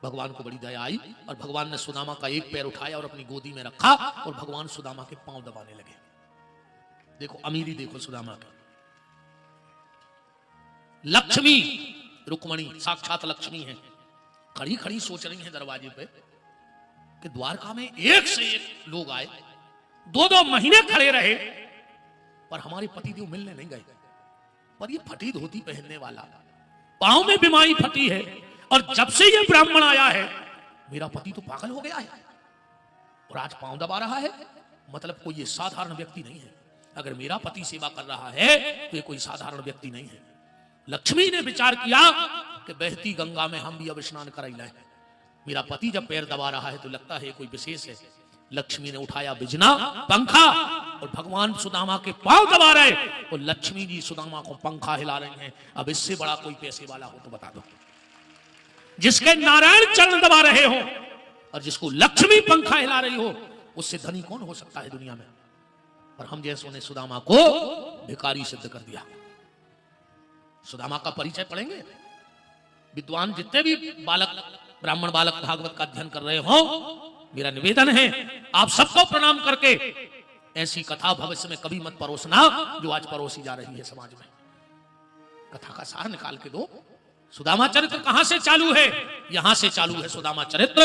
भगवान को बड़ी दया आई और भगवान ने सुदामा का एक पैर उठाया और अपनी गोदी में रखा और भगवान सुदामा के पांव दबाने लगे। देखो अमीरी, देखो सुदामा का। लक्ष्मी रुक्मणी साक्षात लक्ष्मी है, खड़ी खड़ी सोच रही हैं दरवाजे पे कि द्वारका में एक से एक लोग आए, 2-2 महीने खड़े रहे, पर हमारे पतिदेव मिलने नहीं गए। पर ये फटी धोती पहनने वाला, पांव में बिमारी फटी है, और जब से ये ब्राह्मण आया है मेरा पति तो पागल हो गया है और आज पांव दबा रहा है। मतलब कोई ये साधारण व्यक्ति नहीं है। अगर मेरा पति सेवा कर रहा है तो ये कोई साधारण व्यक्ति नहीं है। लक्ष्मी ने विचार किया कि बहती गंगा में हम भी अब स्नान कराई लाए। मेरा पति जब पैर दबा रहा है तो लगता है कोई विशेष है। लक्ष्मी ने उठाया बिजना पंखा और भगवान सुदामा के पांव दबा रहे और लक्ष्मी जी सुदामा को पंखा हिला रही हैं। अब इससे बड़ा कोई पैसे वाला हो तो बता दो। जिसके नारायण चरण दबा रहे हो और जिसको लक्ष्मी पंखा हिला रही हो, उससे धनी कौन हो सकता है दुनिया में। और हम जैसों ने सुदामा को भिखारी सिद्ध कर दिया। सुदामा का परिचय पढ़ेंगे। विद्वान जितने भी बालक, ब्राह्मण बालक भागवत का अध्ययन कर रहे हो, मेरा निवेदन है आप सबको प्रणाम करके ऐसी कथा भविष्य में कभी मत परोसना जो आज परोसी जा रही है समाज में। कथा का सार निकाल के दो। सुदामा चरित्र कहां से चालू है? यहां से चालू है सुदामा चरित्र।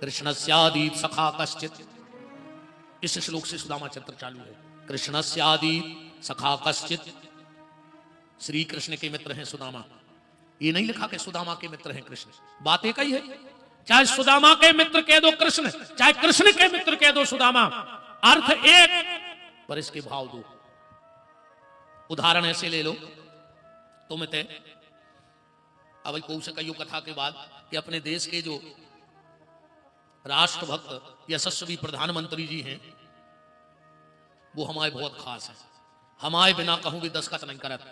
कृष्णस्यादीत सखा कश्चित, इस श्लोक से सुदामा चरित्र चालू है। कृष्णस्यादीत सखा कश्चित, श्री कृष्ण के मित्र हैं सुदामा। ये नहीं लिखा कि सुदामा के मित्र हैं कृष्ण, बात एक ही है। चाहे सुदामा के मित्र कह दो कृष्ण, चाहे कृष्ण के मित्र कह दो सुदामा, अर्थ एक, पर इसके भाव दो। उदाहरण ऐसे ले लो, तुम ते अब कौ से कईयों कथा के बाद कि अपने देश के जो राष्ट्रभक्त यशस्वी प्रधानमंत्री जी हैं वो हमारे बहुत खास है। हमारे बिना कहूं भी दस्खत नहीं करत।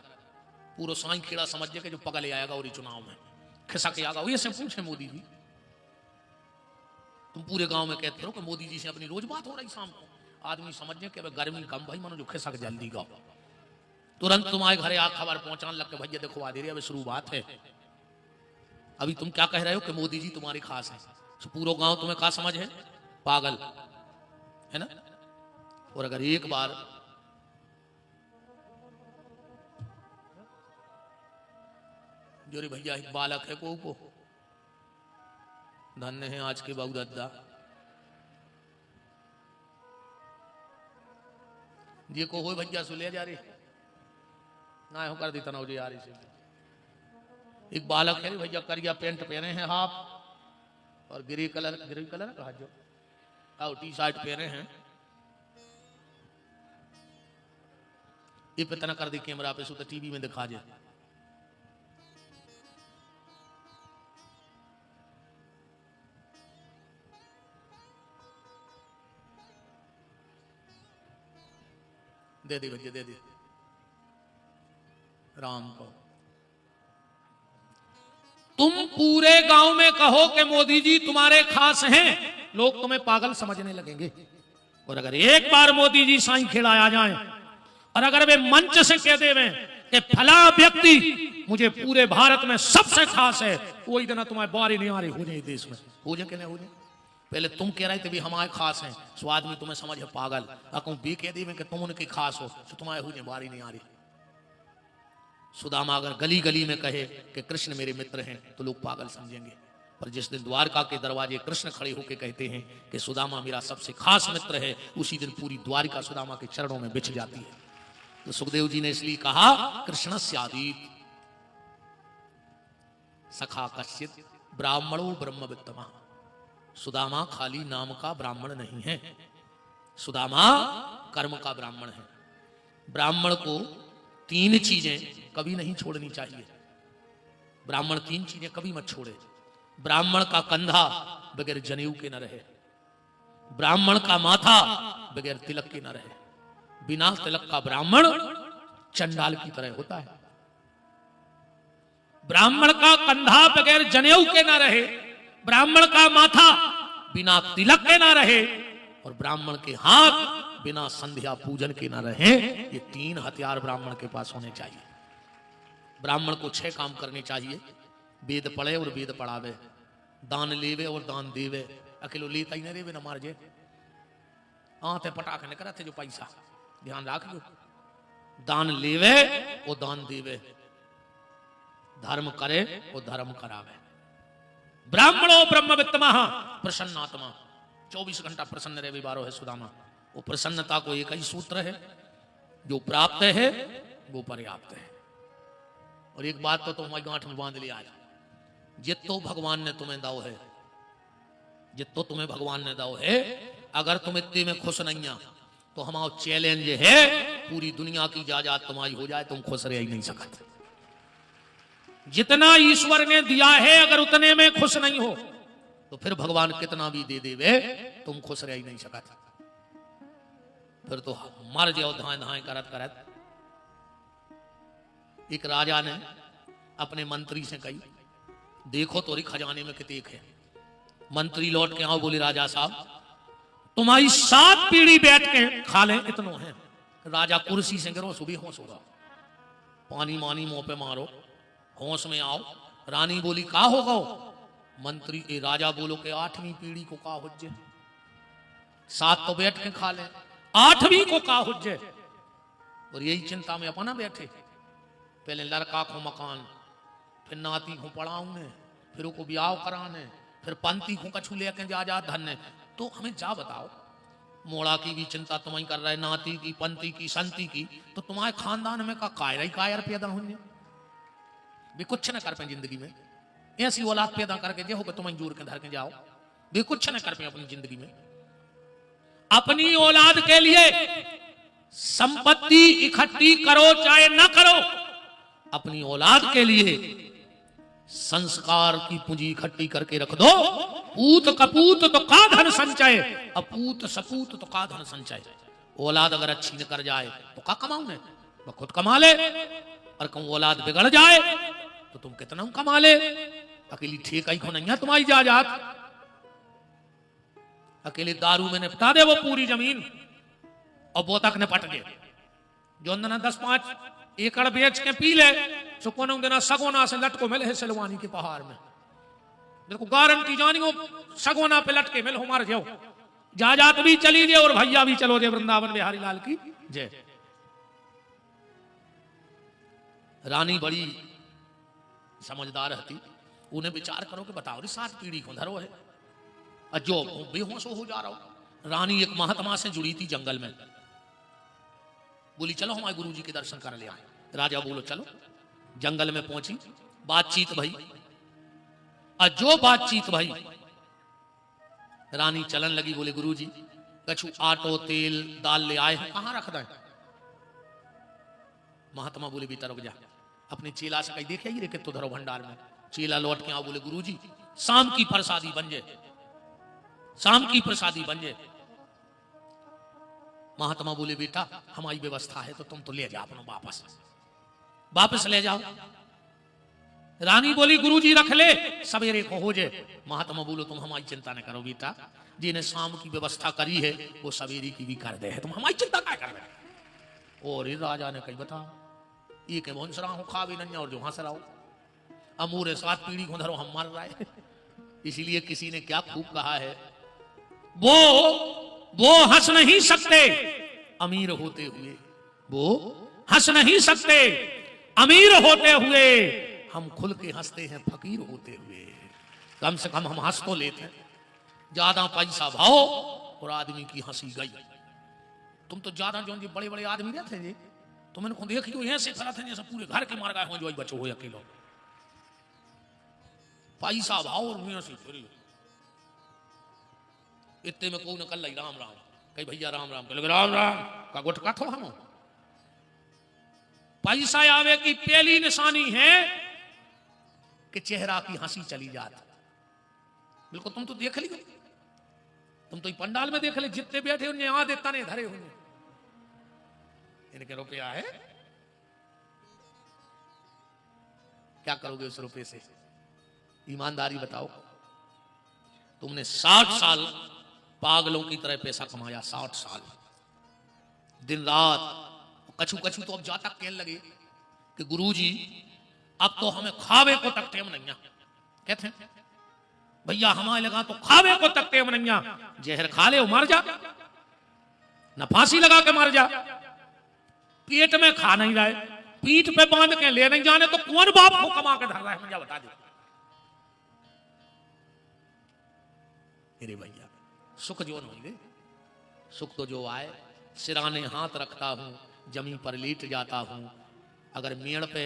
पूरा साई खेड़ा समझ के जो पगले आएगा और चुनाव में खिसक के आएगा। ये से पूछे मोदी जी, तुम पूरे गांव में कहते हो कि मोदी जी से अपनी रोज बात हो रही शाम को, आदमी समझे कि गर्मी कम भाई मनो जो खिसक जल्दी गाओ, तुरंत तुम्हारे घरे आ खबर पहुंचाने लग के भैया देखो आ दे रही, अब शुरू बात है अभी तुम क्या कह रहे हो कि मोदी जी तुम्हारी खास है, तो पूरा गांव तुम्हें क्या समझ है, पागल है ना। और अगर एक बार जो रे भैया एक बालक है को धन्य है आज के बाबू दादा ये को हो भैया सुले जा रहे ना हो कर देता ना हो यार इसे। एक बालक है भैया करिया पेंट पहने हैं हाफ और ग्रे कलर कहा जो और टी शर्ट पहने हैं, ये पे तना कर दी कैमरा पे, सो तो टीवी में दिखा जाए। दे दे भैया दे दे राम को। तुम पूरे गांव में कहो कि मोदी जी तुम्हारे खास हैं, लोग तुम्हें पागल समझने लगेंगे। और अगर एक बार मोदी जी साईं खिलाया जाए और अगर वे मंच से कह देवे कि फला व्यक्ति मुझे पूरे भारत में सबसे खास है, कोई दिन तुम्हारे बारी नहीं आ रही हो जाए देश में, हो जाए कि नहीं हो जाए। पहले तुम कह रहे थे भी हमारे खास हैं, सो आदमी तुम्हें समझ है पागल। अगर भी कह देवे कि तुम उनकी खास हो तो तुम्हारे हो जाए बारी नहीं आ रही। सुदामा अगर गली गली में कहे कि कृष्ण मेरे मित्र हैं तो लोग पागल समझेंगे, पर जिस दिन द्वारका के दरवाजे कृष्ण खड़े होकर कहते हैं कि सुदामा मेरा सबसे खास मित्र है, उसी दिन पूरी द्वारिका सुदामा के चरणों में बिछ जाती है। तो सुखदेव जी ने इसलिए कहा कृष्णस्यादीत सखा कश्चित ब्राह्मणो ब्रह्मवित्तमा। सुदामा खाली नाम का ब्राह्मण नहीं है, सुदामा कर्म का ब्राह्मण है। ब्राह्मण को तीन चीजें कभी नहीं छोड़नी चाहिए। ब्राह्मण तीन चीजें कभी मत छोड़े। ब्राह्मण का कंधा बगैर जनेऊ के न रहे, ब्राह्मण का माथा बगैर तिलक के न रहे। बिना तिलक का ब्राह्मण चंडाल की तरह होता है। ब्राह्मण का कंधा बगैर जनेऊ के न रहे, ब्राह्मण का माथा बिना तिलक के ना रहे, और ब्राह्मण के हाथ बिना संध्या पूजन के ना रहे। ये तीन हथियार ब्राह्मण के पास होने चाहिए। ब्राह्मण को 6 काम करने चाहिए, वेद पढ़े और वेद पढ़ावे, दान लेवे और दान देवे। अकेलो लेता ही नहीं रेवे न मार जे आते पटाखे न करते जो पैसा, ध्यान रख लो। दान लेवे और दान देवे, धर्म करे और धर्म करावे। ब्राह्मणो ब्रह्मवित्तमः प्रसन्नात्मा, 24 घंटा प्रसन्न रहे बारो है सुदामा। वो प्रसन्नता को एक ही सूत्र है, जो प्राप्त है वो पर्याप्त है। और एक बात तो तुम्हारी गांठ में बांध लिया, जितो भगवान ने तुम्हें दाव है, जितो तुम्हें भगवान ने दाव है, अगर तुम इतने में खुश नहीं आ तो हमारा चैलेंज है पूरी दुनिया की जायदाद तुम्हारी हो जाए, तुम खुश रह ही नहीं सकते। जितना ईश्वर ने दिया है अगर उतने में खुश नहीं हो तो फिर भगवान कितना भी दे देवे तुम खुश रह ही नहीं सकते। फिर तो मर जाओ धाए धाए करत करत। एक राजा ने अपने मंत्री से कही, देखो तोरी खजाने में कितने है। मंत्री लौट के आओ, बोले राजा साहब तुम्हारी 7 पीढ़ी बैठ के खा ले इतनो है। राजा कुर्सी से गिरो, सुबह होश होगा, पानी मानी मुंह पे मारो, होश में आओ। रानी बोली का होगा? मंत्री राजा बोलो कि 8वीं पीढ़ी को का हुज्जे, 7 तो बैठ के खा ले, 8वीं को का हुज्जे। और यही चिंता में अपना बैठे, पहले लड़का को मकान, फिर नाती को पढ़ाऊने, फिर उसको ब्याह कराने, फिर पंती को कछु लेके जा धन्य। तो हमें जा बताओ, मोड़ा की भी चिंता तुम्हें कर रहे, नाती की, पंती की, संती की, तो तुम्हारे खानदान में का कायर ही कायर पैदा होंगे भी कुछ न कर पे जिंदगी में। ऐसी औलाद पैदा करके जो होगा तुम्हें जोर के धर के जाओ, भी कुछ न कर पे अपनी जिंदगी में। अपनी औलाद के लिए संपत्ति इकट्ठी करो चाहे न करो, अपनी औलाद के लिए संस्कार की पूंजी इकट्ठी करके रख दो। पूत कपूत तो का धन संचय, अपूत सपूत तो का धन संचय। औलाद अगर अच्छी न कर जाए तो का कमाऊ ने, वो खुद कमा ले, और कहूं औलाद बिगड़ जाए तो तुम कितना कमा ले। अकेली ठेका ही को नहीं है तुम्हारी जायदाद, अकेले दारू में निपटा दे वो पूरी जमीन और वो तक निपट गए। जो अंदर 10-5 एकड़ बेच के पी ले, सुकोना देना सगोना से लटको मिले है सिलवानी के पहाड़ में, देखो गारंटी जानियो सगोना पे लटके मिल हो मार जाओ, जाजात भी चली जे और भैया भी चलो जे, वृंदावन बिहारी लाल की जय। रानी बड़ी समझदार रहती, उन्हें विचार करो कि बताओ रे 7 पीढ़ी को धरो है, जो बेहोश हो जा रहा हो। रानी एक महात्मा से जुड़ी थी जंगल में, बोली चलो हमारे गुरु जी के दर्शन कर ले आए। राजा बोलो चलो, जंगल में पहुंची, बातचीत भई, और जो बातचीत भई रानी चलन लगी, बोले गुरु जी कछु आटो तेल दाल ले आए हैं, कहां रख दें? महात्मा बोले बेटा रुक जा, अपने चेला से कही देखे ही रे कि तो धरो भंडार में। चेला लौट के आओ, बोले गुरु जी शाम की प्रसादी बन जाए, शाम की प्रसादी बन जाए। महात्मा बोले बेटा हमारी व्यवस्था है, तो तुम तो ले जाओ अपना, वापस ले जाओ। रानी बोली गुरुजी रख ले, सवेरे को हो जाए। महात्मा बोलो तुम हमारी चिंता न करो बेटा, जिन्हें शाम की व्यवस्था करी है वो सवेरे की भी कर दे है, तुम हमारी चिंता क्या कर रहे। और राजा ने कही बता ये के बोन सरा हूं खावे नन्या और जो हंस रहा हो, अमूरे 7 पीढ़ी को धरो हम मर रहा है। इसलिए किसी ने क्या खूब कहा है, वो हंस नहीं सकते अमीर होते हुए, वो हंस नहीं सकते अमीर होते हुए, हम खुल के हंसते हैं फकीर होते हुए। कम से कम हम हंस तो लेते हैं, ज्यादा पैसा भाव और आदमी की हंसी गई। तुम तो ज्यादा जो बड़े बड़े आदमी रहते जी, तो मैंने देखियो ऐसे खड़ा थे जैसे पूरे घर के मार गए हो, जो बचो हो अकेलो, पैसा भाव और से इतने में को न कल राम राम कही भैया राम राम कह राम राम का गुटका थो हम। पैसा आवे की पहली निशानी है कि चेहरा की हंसी चली जाती। बिल्कुल तुम तो देख ली, तुम तो पंडाल में देख ले, जितने बैठे उन्हें आधे तने धरे हुए, इनके रुपया है, क्या करोगे उस रुपये से? ईमानदारी बताओ। तुमने 60 साल पागलों की तरह पैसा कमाया, 60 साल दिन रात, कछु कछु तो अब जाता कहने लगे कि गुरुजी अब तो हमें खावे को तक टेम नहीं, कहते हैं भैया हमारे लगा तो खावे को तक टेम नहीं, जहर खा ले मर जा, न फांसी लगा के मर जा, पेट में खा नहीं रहे, पीठ पे बांध के ले नहीं जाने, तो कौन बाप को कमा के धर रहा है मुझे बता दे। अरे भैया सुख जो नहीं रे, सुख तो जो आए, सिराने हाथ रखता हूं, जमीन पर लेट जाता हूं, अगर मेड़ पे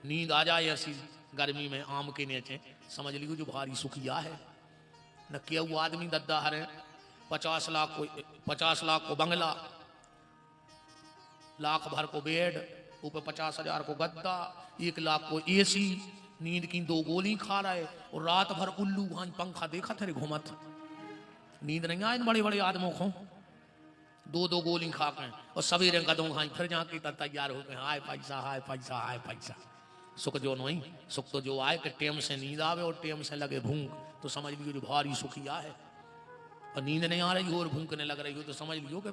नींद आ जाए ऐसी गर्मी में आम के नीचे, समझ लियो जो भारी सुखिया है। न क्या वो आदमी दद्दा हरे, 50 लाख को बंगला, लाख भर को बेड, ऊपर 50,000 को गद्दा, 1 लाख को एसी, नींद की 2 गोली खा रहा है, और रात भर उल्लू भान पंखा देखा थे घूमत, नींद नहीं आए बड़े बड़े आदमों को, 2 गोली खा के, और सवेरे कदों खाई फिर जाके तैयार हो गए, हाय पैसा हाय पैसा हाय पैसा। सुख जो नहीं, सुख तो जो आए कि टेम से नींद आवे और टेम से लगे भूख, तो समझ लियो जो भारी सुखिया है। और नींद नहीं आ रही हो और भूखने लग रही हो, तो समझ लियो कि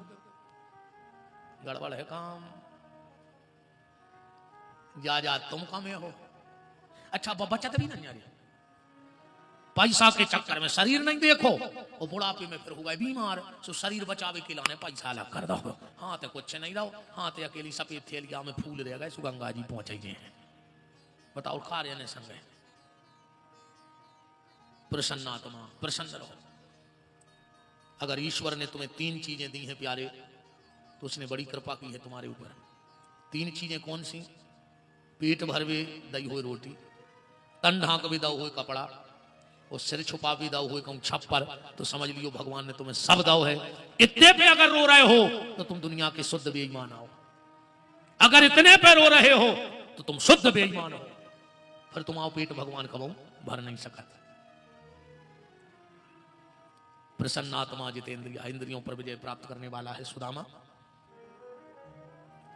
गड़बड़ है काम, जा तुम कमे हो। अच्छा बचत भी नहीं आ रही, पैसा के चक्कर में शरीर नहीं देखो, और बुढ़ापे में फिर हुआ बीमार, तो शरीर बचावे के लाने पैसा अलग कर दो, हाथ कुछ नहीं रहो, हाथ अकेली सफेद थैलिया में फूल रह गए, सुगंगा जी पहुंचे गए हैं, बताओ खा रहे संग। प्रसन्नात्मा, प्रसन्न रहो। अगर ईश्वर ने तुम्हें 3 चीजें दी हैं प्यारे, तो उसने बड़ी कृपा की है तुम्हारे ऊपर। 3 चीजें कौन सी? पेट भरवे दई हुई रोटी, तन ढांक भी दऊ हुए कपड़ा, और सिर छुपा भी दाऊ हुए कहूं छप्पर, तो समझ लियो भगवान ने तुम्हें सब दाऊ है। इतने पे अगर रो रहे हो तो तुम दुनिया के शुद्ध बेईमान हो, अगर इतने पे रो रहे हो तो तुम शुद्ध बेईमान हो, फिर तुम आओ पेट भगवान कबो भर नहीं सकता। प्रसन्नात्मा जितेंद्रिय, इंद्रियों पर विजय प्राप्त करने वाला है सुदामा।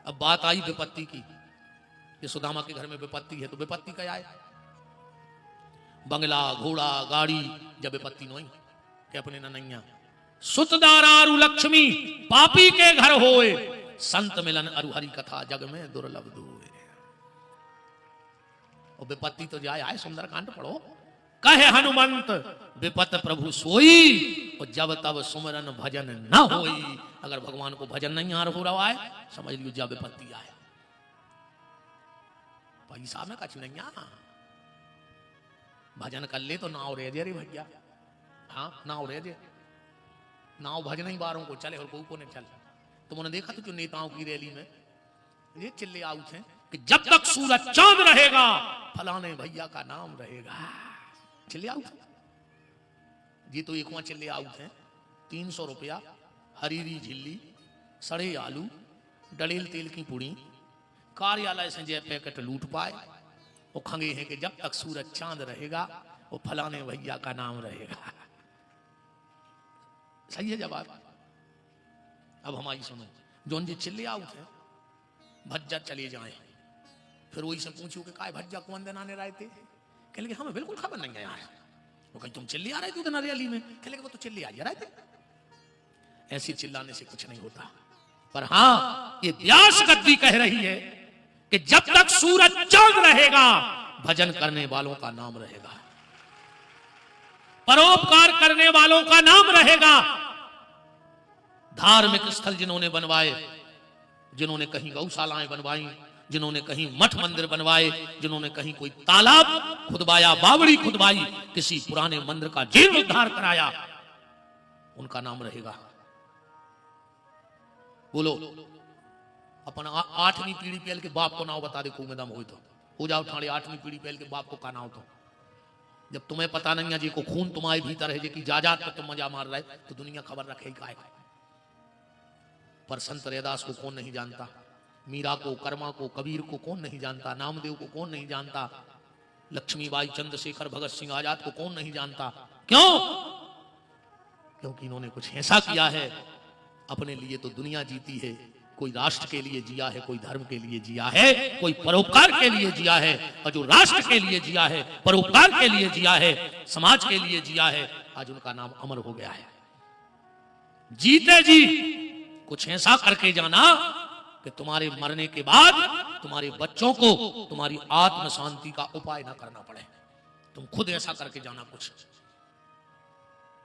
अब बात आई विपत्ति की, ये सुदामा के घर में विपत्ति है, तो विपत्ति क्या है? बंगला घोड़ा गाड़ी जब विपत्ति नहीं के अपने नैया। सुतदारारु लक्ष्मी पापी के घर होए, संत मिलन अरु हरि कथा जग में दुर्लभ दुए। और विपत्ति तो जाए आए, सुंदरकांड पढ़ो, कहे हनुमंत विपत प्रभु सोई, और जब तब सुमरन भजन न होई। अगर भगवान को भजन नहीं आ हो रहा है, समझ लियो जब विपत्ति आए। पैसा में कछ नहीं आ, भजन कर ले तो नाव रह जे रे भैया। हाँ नाव रह जे, नाव भजन ही बारों को चले और को नहीं चले। तुमने देखा तो जो नेताओं की रैली में ये चिल्ले आउट हैं कि जब तक सूरज चांद रहेगा फलाने भैया का नाम रहेगा। चिल्ले आउट, ये तो एक वहां चिल्ले आउट हैं। 300 रुपया हरीरी झिल्ली, सड़े आलू, डलेल तेल की पुड़ी, कार्यालय से जय पैकेट लूट पाए। वो खंगे हैं कि जब तक सूरज चांद रहेगा वो फलाने भैया का नाम रहेगा। सही है जवाब। अब हमारी सुनो, जोन जी चिल्ले आउट है भज्जा चले जाए। फिर वही से पूछू कि काय भज्जा कौन दिन आने रहे थे? कह लगे हमें बिल्कुल खबर नहीं है यार। वो कहीं तुम चिल्ले आ रहे थे उधर रैली में? कह लगे वो तो चिल्ले आ रहे थे। ऐसी चिल्लाने से कुछ नहीं होता। पर हाँ ये व्यास गद्दी कह रही है कि जब तक सूरज चांद रहेगा भजन करने वालों का नाम रहेगा, परोपकार करने वालों का नाम रहेगा। धार्मिक स्थल जिन्होंने बनवाए, जिन्होंने कहीं गौशालाएं बनवाई, जिन्होंने कहीं मठ मंदिर बनवाए, जिन्होंने कहीं कोई तालाब खुदवाया, बावड़ी खुदवाई, किसी पुराने मंदिर का जीर्णोद्धार कराया, उनका नाम रहेगा। बोलो अपन 8वीं पीढ़ी पहल के बाप को नाम बता दे खूब दम हो जाओ ठाणे 8वीं पीढ़ी पहल के बाप को का नाम तो जब तुम्हें पता नहीं है जी को खून तुम्हारे भीतर है जी की जाजात पर तुम मजा मार रहे तो दुनिया खबर रखे का है। पर संत रैदास को कौन नहीं जानता, मीरा को, कर्मा को, कबीर को कौन नहीं जानता, नामदेव को कौन नहीं जानता, लक्ष्मीबाई, चंद्रशेखर, भगत सिंह आजाद को कौन नहीं जानता? क्यों? क्योंकि इन्होंने कुछ ऐसा किया है अपने लिए तो दुनिया जीती है। कोई राष्ट्र के लिए जिया है, कोई धर्म के लिए जिया है, कोई परोपकार के लिए जिया है। और जो राष्ट्र के लिए जिया है, परोपकार के लिए जिया है, समाज के लिए जिया है, आज उनका नाम अमर हो गया है। जीते जी कुछ ऐसा करके जाना कि तुम्हारे मरने के बाद तुम्हारे बच्चों को तुम्हारी आत्म शांति का उपाय ना करना पड़े। तुम खुद ऐसा करके जाना कुछ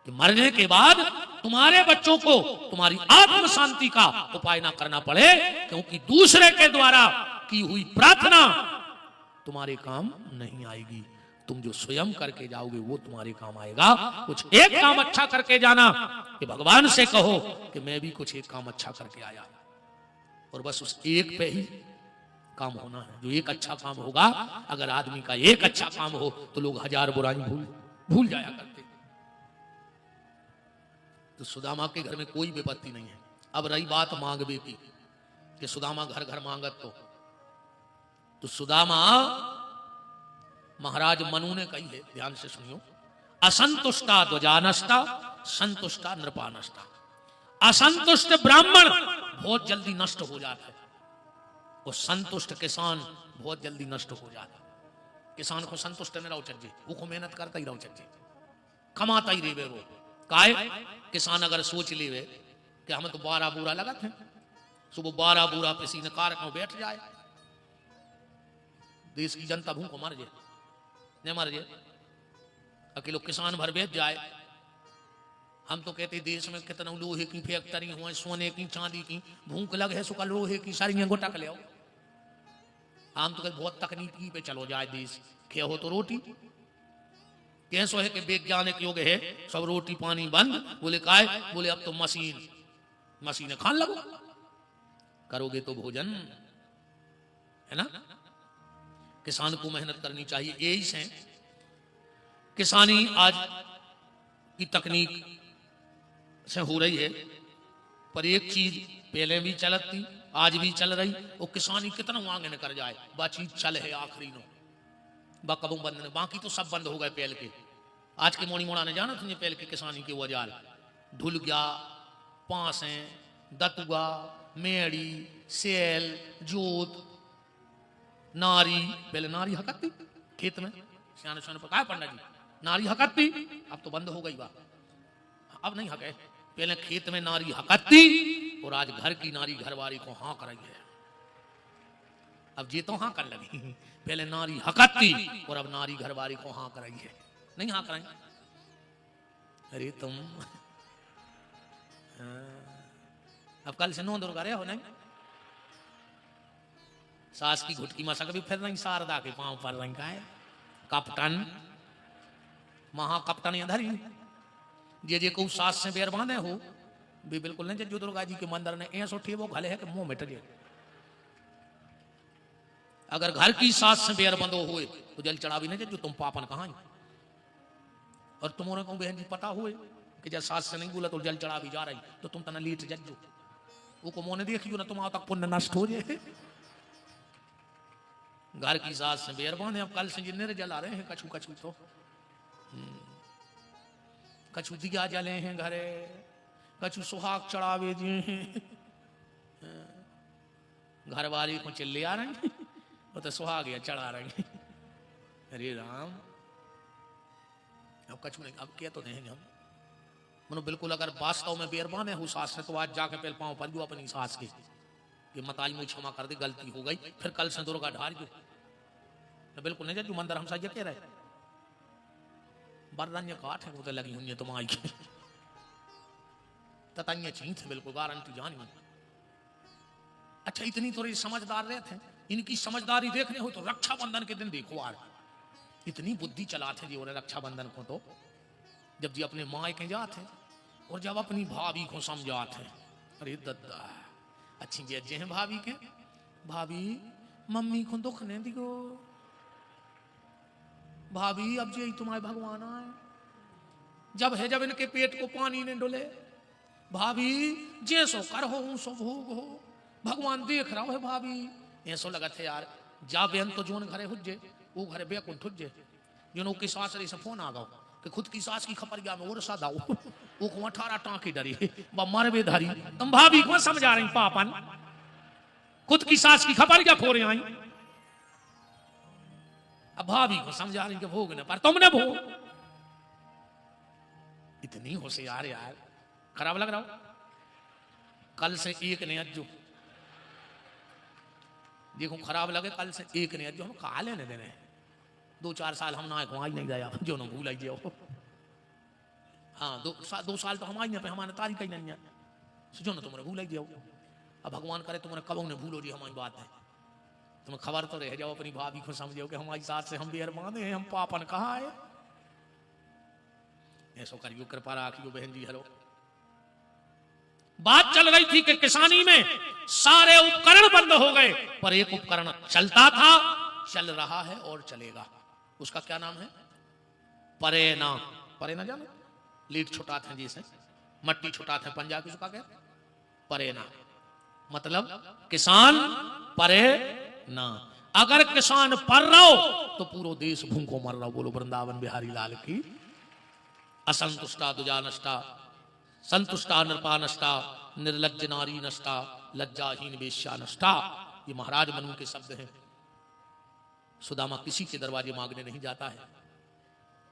कि मरने के बाद तुम्हारे बच्चों को तुम्हारी आत्म शांति का उपाय ना करना पड़े, क्योंकि दूसरे के द्वारा की हुई प्रार्थना तुम्हारे काम नहीं आएगी। तुम जो स्वयं करके जाओगे वो तुम्हारे काम आएगा। कुछ एक काम अच्छा करके जाना कि भगवान से कहो कि मैं भी कुछ एक काम अच्छा करके आया, और बस उस एक पे ही काम होना है। जो एक अच्छा काम होगा, अगर आदमी का एक अच्छा काम हो तो लोग 1000 बुराई भूल जाया करते। तो सुदामा के घर में कोई विपत्ति नहीं है। अब रही बात मांगवे की कि सुदामा घर घर मांगत तो सुदामा महाराज मनु ने कही है, ध्यान से सुनियो, असंतुष्टा ध्वजानष्टा संतुष्टा नृपानष्टा। असंतुष्ट ब्राह्मण बहुत जल्दी नष्ट हो जाता है और संतुष्ट किसान बहुत जल्दी नष्ट हो जाता है। किसान को संतुष्ट न रहो चज्जे, वो को मेहनत करता ही रहो चज्जे, कमाता ही रेवे वो। काहे? किसान अगर सोच लेवे कि हमें तो 12 बूरा लगा थे, सुबह 12 बूरा पसीने कार में बैठ जाए, देश की जनता भूख मर जाए, नहीं मर जाए, अकेलो किसान भर बैठ जाए। हम तो कहते देश में कितना लोहे की फैक्ट्री हुआ, सोने की, चांदी की, भूख लग है सुखा लोहे की सारी गोटा कर ले आओ। हम तो कहते बहुत तकनीकी पे चलो जाए देश, क्या हो तो रोटी कैसो है कि वैज्ञानिक युग है, सब रोटी पानी बंद। बोले काय? बोले अब तो मशीनें खान लगो, करोगे तो भोजन है ना। किसान को मेहनत करनी चाहिए। यही से किसानी आज की तकनीक से हो रही है, पर एक चीज पहले भी चलत थी, आज भी चल रही, वो किसानी कितना आगे न कर जाए, बातचीत चल है आखिरी नो कबू बंद ने, बाकी तो सब बंद हो गए पहल के। आज के मोड़ी मोड़ा ने जाना तुझे पहल के किसानी के वजार ढुल गया, पांसे, दतुआ, मेड़ी, सेल, जोत, नारी। पहले नारी हकती खेत में, सियाने सियाने पकाए पंडा जी, नारी हकती, अब तो बंद हो गई बात, अब नहीं हके। पहले खेत में नारी हकती और आज घर की नारी घरवारी को हाँ कर रही है। अब ये तो हाँ कर लगी, पहले नारी हकती और अब नारी घरवारी को हाँ कर रही है। नहीं हाँ कराएंगे। अरे तुम अब कल से 9 दुर्गा रहे हो नहीं। सास की घुटकी मसा कभी फिर नहीं शारदा के पांव पर रंग का है कप्तान महाकप्तान धरी जे को सास से बेर बांधे हो भी बिल्कुल नहीं। जो दुर्गा जी के मंदिर ने ऐसो ठेवो घले है कि मुंह मिट जाए। अगर घर की सास से बेर बंदो हुए तो जल चढ़ावी नहीं जो तुम पापन कहाँ। और तुम्हारे को बहन जी पता हुए कि जब सास से नहीं बोला तो जल चढ़ावी जा रही तो तुम तना लीट जज्जो वो को मोने देखियो ना तुम्हारा तक पुण्य नष्ट हो जाए। घर की सास से बेर बांधे। अब कल से जिन्ने जला रहे हैं कछू कछू तो कछू दिया जले हैं घरे कछु सुहाग चढ़ावे दिए हैं। घर वाली को चिल्ले आ रहे हैं वो तो सुहाग या चढ़ा रहे हैं। अरे राम अब कछु नहीं। अब क्या तो देंगे हम मनो बिल्कुल। अगर वास्तव में बेर बांधे हो सास ने तो आज जाके पहले पाँव पर जो अपनी सास के कि मताई मुझे क्षमा कर दे गलती हो गई। फिर कल से दुर्गा ढार जो बिल्कुल नहीं जो मंदिर हम सही कह रहे बरदान्य काठ है वो तो लगी हुई तुम आई ततान्य चीज बिल्कुल गारंटी जानी। अच्छा इतनी थोड़ी समझदार रहे थे। इनकी समझदारी देखने हो तो रक्षाबंधन के दिन देखो यार इतनी बुद्धि चलाते जी। और रक्षाबंधन को तो जब जी अपने माँ के जाते और जब अपनी भाभी को समझाते अरे दद्दा अच्छी जे हैं भाभी के भाभी मम्मी को दुख नहीं दियो भाभी अब जे तुम्हारे भगवान आए जब इनके पेट को पानी ने डोले भाभी जैसो कर हो सो भोग हो भगवान देख रहा है भाभी ऐसो लगा थे यार जा बेन तो जोन घरे हुज्जे वो घरे बेकुंठ हुज्जे जिन की सास से फोन आ गो कि खुद की सास की खपर गया में और सादा वो को 18 टाँके डरी मर बे धरी तुम भाभी को समझा रही पापन खुद की सास की खपर क्या फोरे आई। अब भाभी को समझा रही कि भोग न पर तुमने भोग इतनी होशियार यार खराब लग रहा हो। कल से एक ने अज्जो देखो खराब लगे कल से एक ने अज्जो हम कहा लेने देने 2-4 साल हम ना आई नहीं गया जो ना भूल आई जाओ। हाँ 2 साल तो हम आई पे हमारे तारीख ही नहीं है जो ना तुमने भूल आई जाओ। अब भगवान करे तुमने कब ने भूलो जी हमारी बात है तुम्हें खबर तो रह जाओ अपनी भाभी को समझो कि हमारी साथ से हम बेर बांधे हैं हम पापन कहाँ है। ऐसो करियो कृपा राखियो बहन जी। हेलो बात चल रही थी कि किसानी में सारे उपकरण बंद हो गए पर एक उपकरण चलता था चल रहा है और चलेगा। उसका क्या नाम है परेना। परेना जानो लीड छुटाते हैं जिसे मट्टी छुटाते हैं पंजाबी उसका क्या परेना मतलब किसान परे ना। अगर किसान पर रहो तो पूरा देश भूखों मर रहा। बोलो वृंदावन बिहारी लाल की। असंतुष्टा दुजा नष्टा संतुष्टा नृपा नष्टा निर्लज्ज नारी नष्टा लज्जाहीन वेश्या नष्टा। ये महाराज मनु के शब्द हैं। सुदामा किसी के दरवाजे मांगने नहीं जाता है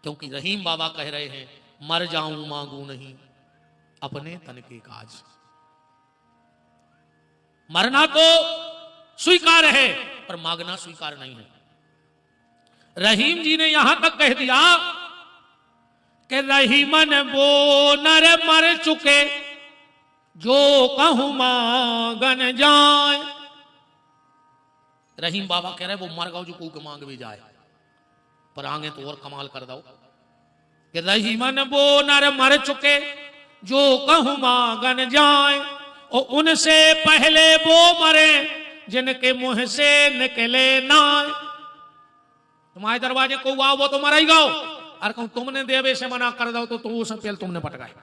क्योंकि रहीम बाबा कह रहे हैं मर जाऊं मांगू नहीं अपने तन के काज। मरना तो स्वीकार है पर मांगना स्वीकार नहीं है। रहीम जी ने यहां तक कह दिया कि रहीमन वो नर मर चुके जो कहूं मांगन जाए। रहीम बाबा कह रहे वो मर गओ जो को मांग भी जाए पर आगे तो और कमाल कर दो कि रहीमन वो नर मर चुके जो कहूं मांगन जाए और उनसे पहले वो मरे जिनके मुंह से निकले ना। तुम्हारे दरवाजे को आओ वो तो मर ही गओ और कहूं तुमने देवे से मना कर दो तो उस पेल तुमने पटकाए।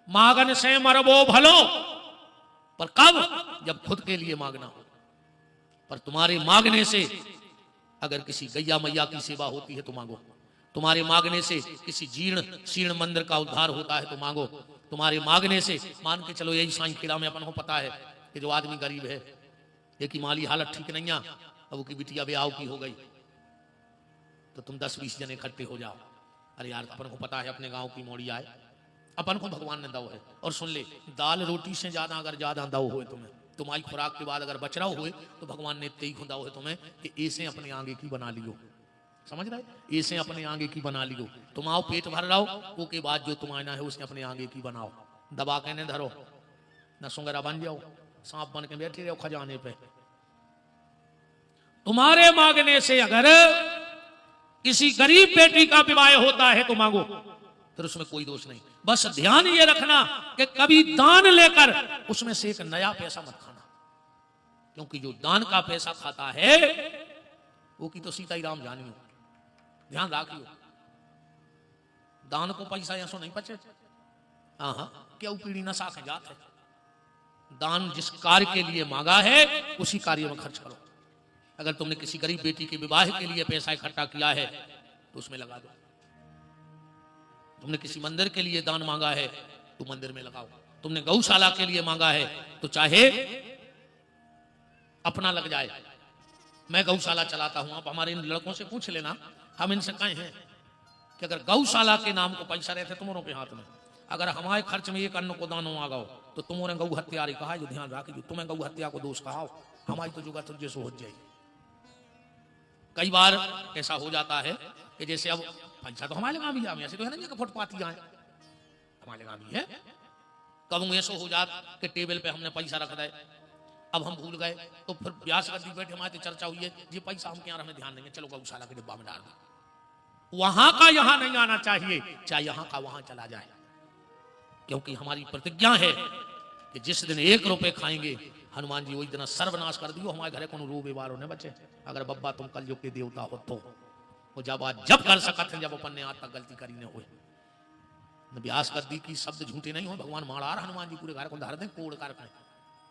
मांगन से मरबो भलो पर कब जब खुद के लिए मांगना हो। पर तुम्हारे मांगने से अगर किसी गैया मैया की सेवा होती है तो मांगो। तुम्हारे मांगने से किसी जीर्ण मंदिर का उद्धार होता है तो मांगो। तुम्हारे मांगने से मान के चलो यही साईं खेड़ा में अपन को पता है कि जो आदमी गरीब है एक ही माली हालत ठीक नहीं है अब वो की बिटिया ब्याह की हो गई तो तुम 10-20 जने इकट्ठे हो जाओ। अरे यार अपन को पता है अपने गांव की मोड़ी आए अपन को भगवान ने दव है। और सुन ले दाल रोटी से ज्यादा अगर ज्यादा दव हुए तुम्हें तुम्हारी खुराक के बाद अगर बच रहा हुए तो भगवान ने इतने ही खुदा हुए तुम्हें कि ऐसे अपने आगे की बना लियो समझ रहे? ऐसे अपने आगे की बना लियो। तुम आओ पेट भर रहो, वो के बाद जो तुम आना है उसने अपने आगे की बनाओ। दबा के न धरो, न सुंगरा बन जाओ, सांप बन के बैठे रहो खजाने पे। तुम्हारे मांगने से अगर किसी गरीब बेटी का विवाह होता है तो मांगो, फिर उसमें कोई दोष नहीं। बस ध्यान ये रखना कि कभी दान लेकर उसमें से एक नया पैसा मत खाना, क्योंकि जो दान का पैसा खाता है वो की तो सीता ही राम जानियो। ध्यान राखियो, दान को पैसा ऐसो नहीं बचे। हाँ, क्या पीढ़ी न साख जात है। दान जिस कार्य के लिए मांगा है उसी कार्य में खर्च करो। अगर तुमने किसी गरीब बेटी के विवाह के लिए पैसा इकट्ठा किया है तो उसमें लगा दो। तुमने किसी मंदिर के लिए दान मांगा है तो मंदिर में लगाओ। तुमने गौशाला के लिए मांगा है तो चाहे अपना लग जाए। मैं गौशाला चलाता हूं, आप हमारे इन लड़कों से पूछ लेना, हम इनसे कहे हैं कि अगर गौशाला के नाम को पैसा रहते तुम्हारों के हाथ में, अगर हमारे खर्च में एक अन्न को दान मांगाओ तो तुम्हारे गौ हत्यारी कहा, जो ध्यान राखिए, तुम्हें गौ हत्या को दोष कहा, हमारी तो जुगा तुझे सो हो जाए। कई बार ऐसा हो जाता है कि जैसे अब पैसा तो हमारे गांव भी है, ऐसे तो है ना कि फुटपाती आए, हमारे गांव भी है। कब ऐसा हो जाता कि टेबल पे हमने पैसा रख दे, अब हम भूल गए तो फिर ब्यास गद्दी बैठे हमारी चर्चा हुई है, ये पैसा हम क्या हमें ध्यान नहीं है, चलो गौशाला के डिब्बा में डाल दो। वहां का यहां नहीं आना चाहिए, चाहे यहां का वहां चला जाए, क्योंकि हमारी प्रतिज्ञा है कि जिस दिन 1 रुपए खाएंगे हनुमान जी वही दिन सर्वनाश कर दियो, हमारे घरे को रो बेवार होने बचे। अगर बब्बा तुम कल युग के देवता हो तो वो जब कर सकते हैं, जब अपन ने आज तक गलती करी न हुए। ब्यास गद्दी की शब्द झूठे नहीं हो, भगवान मारा हनुमान जी पूरे घर को धर दें, कोड़ कर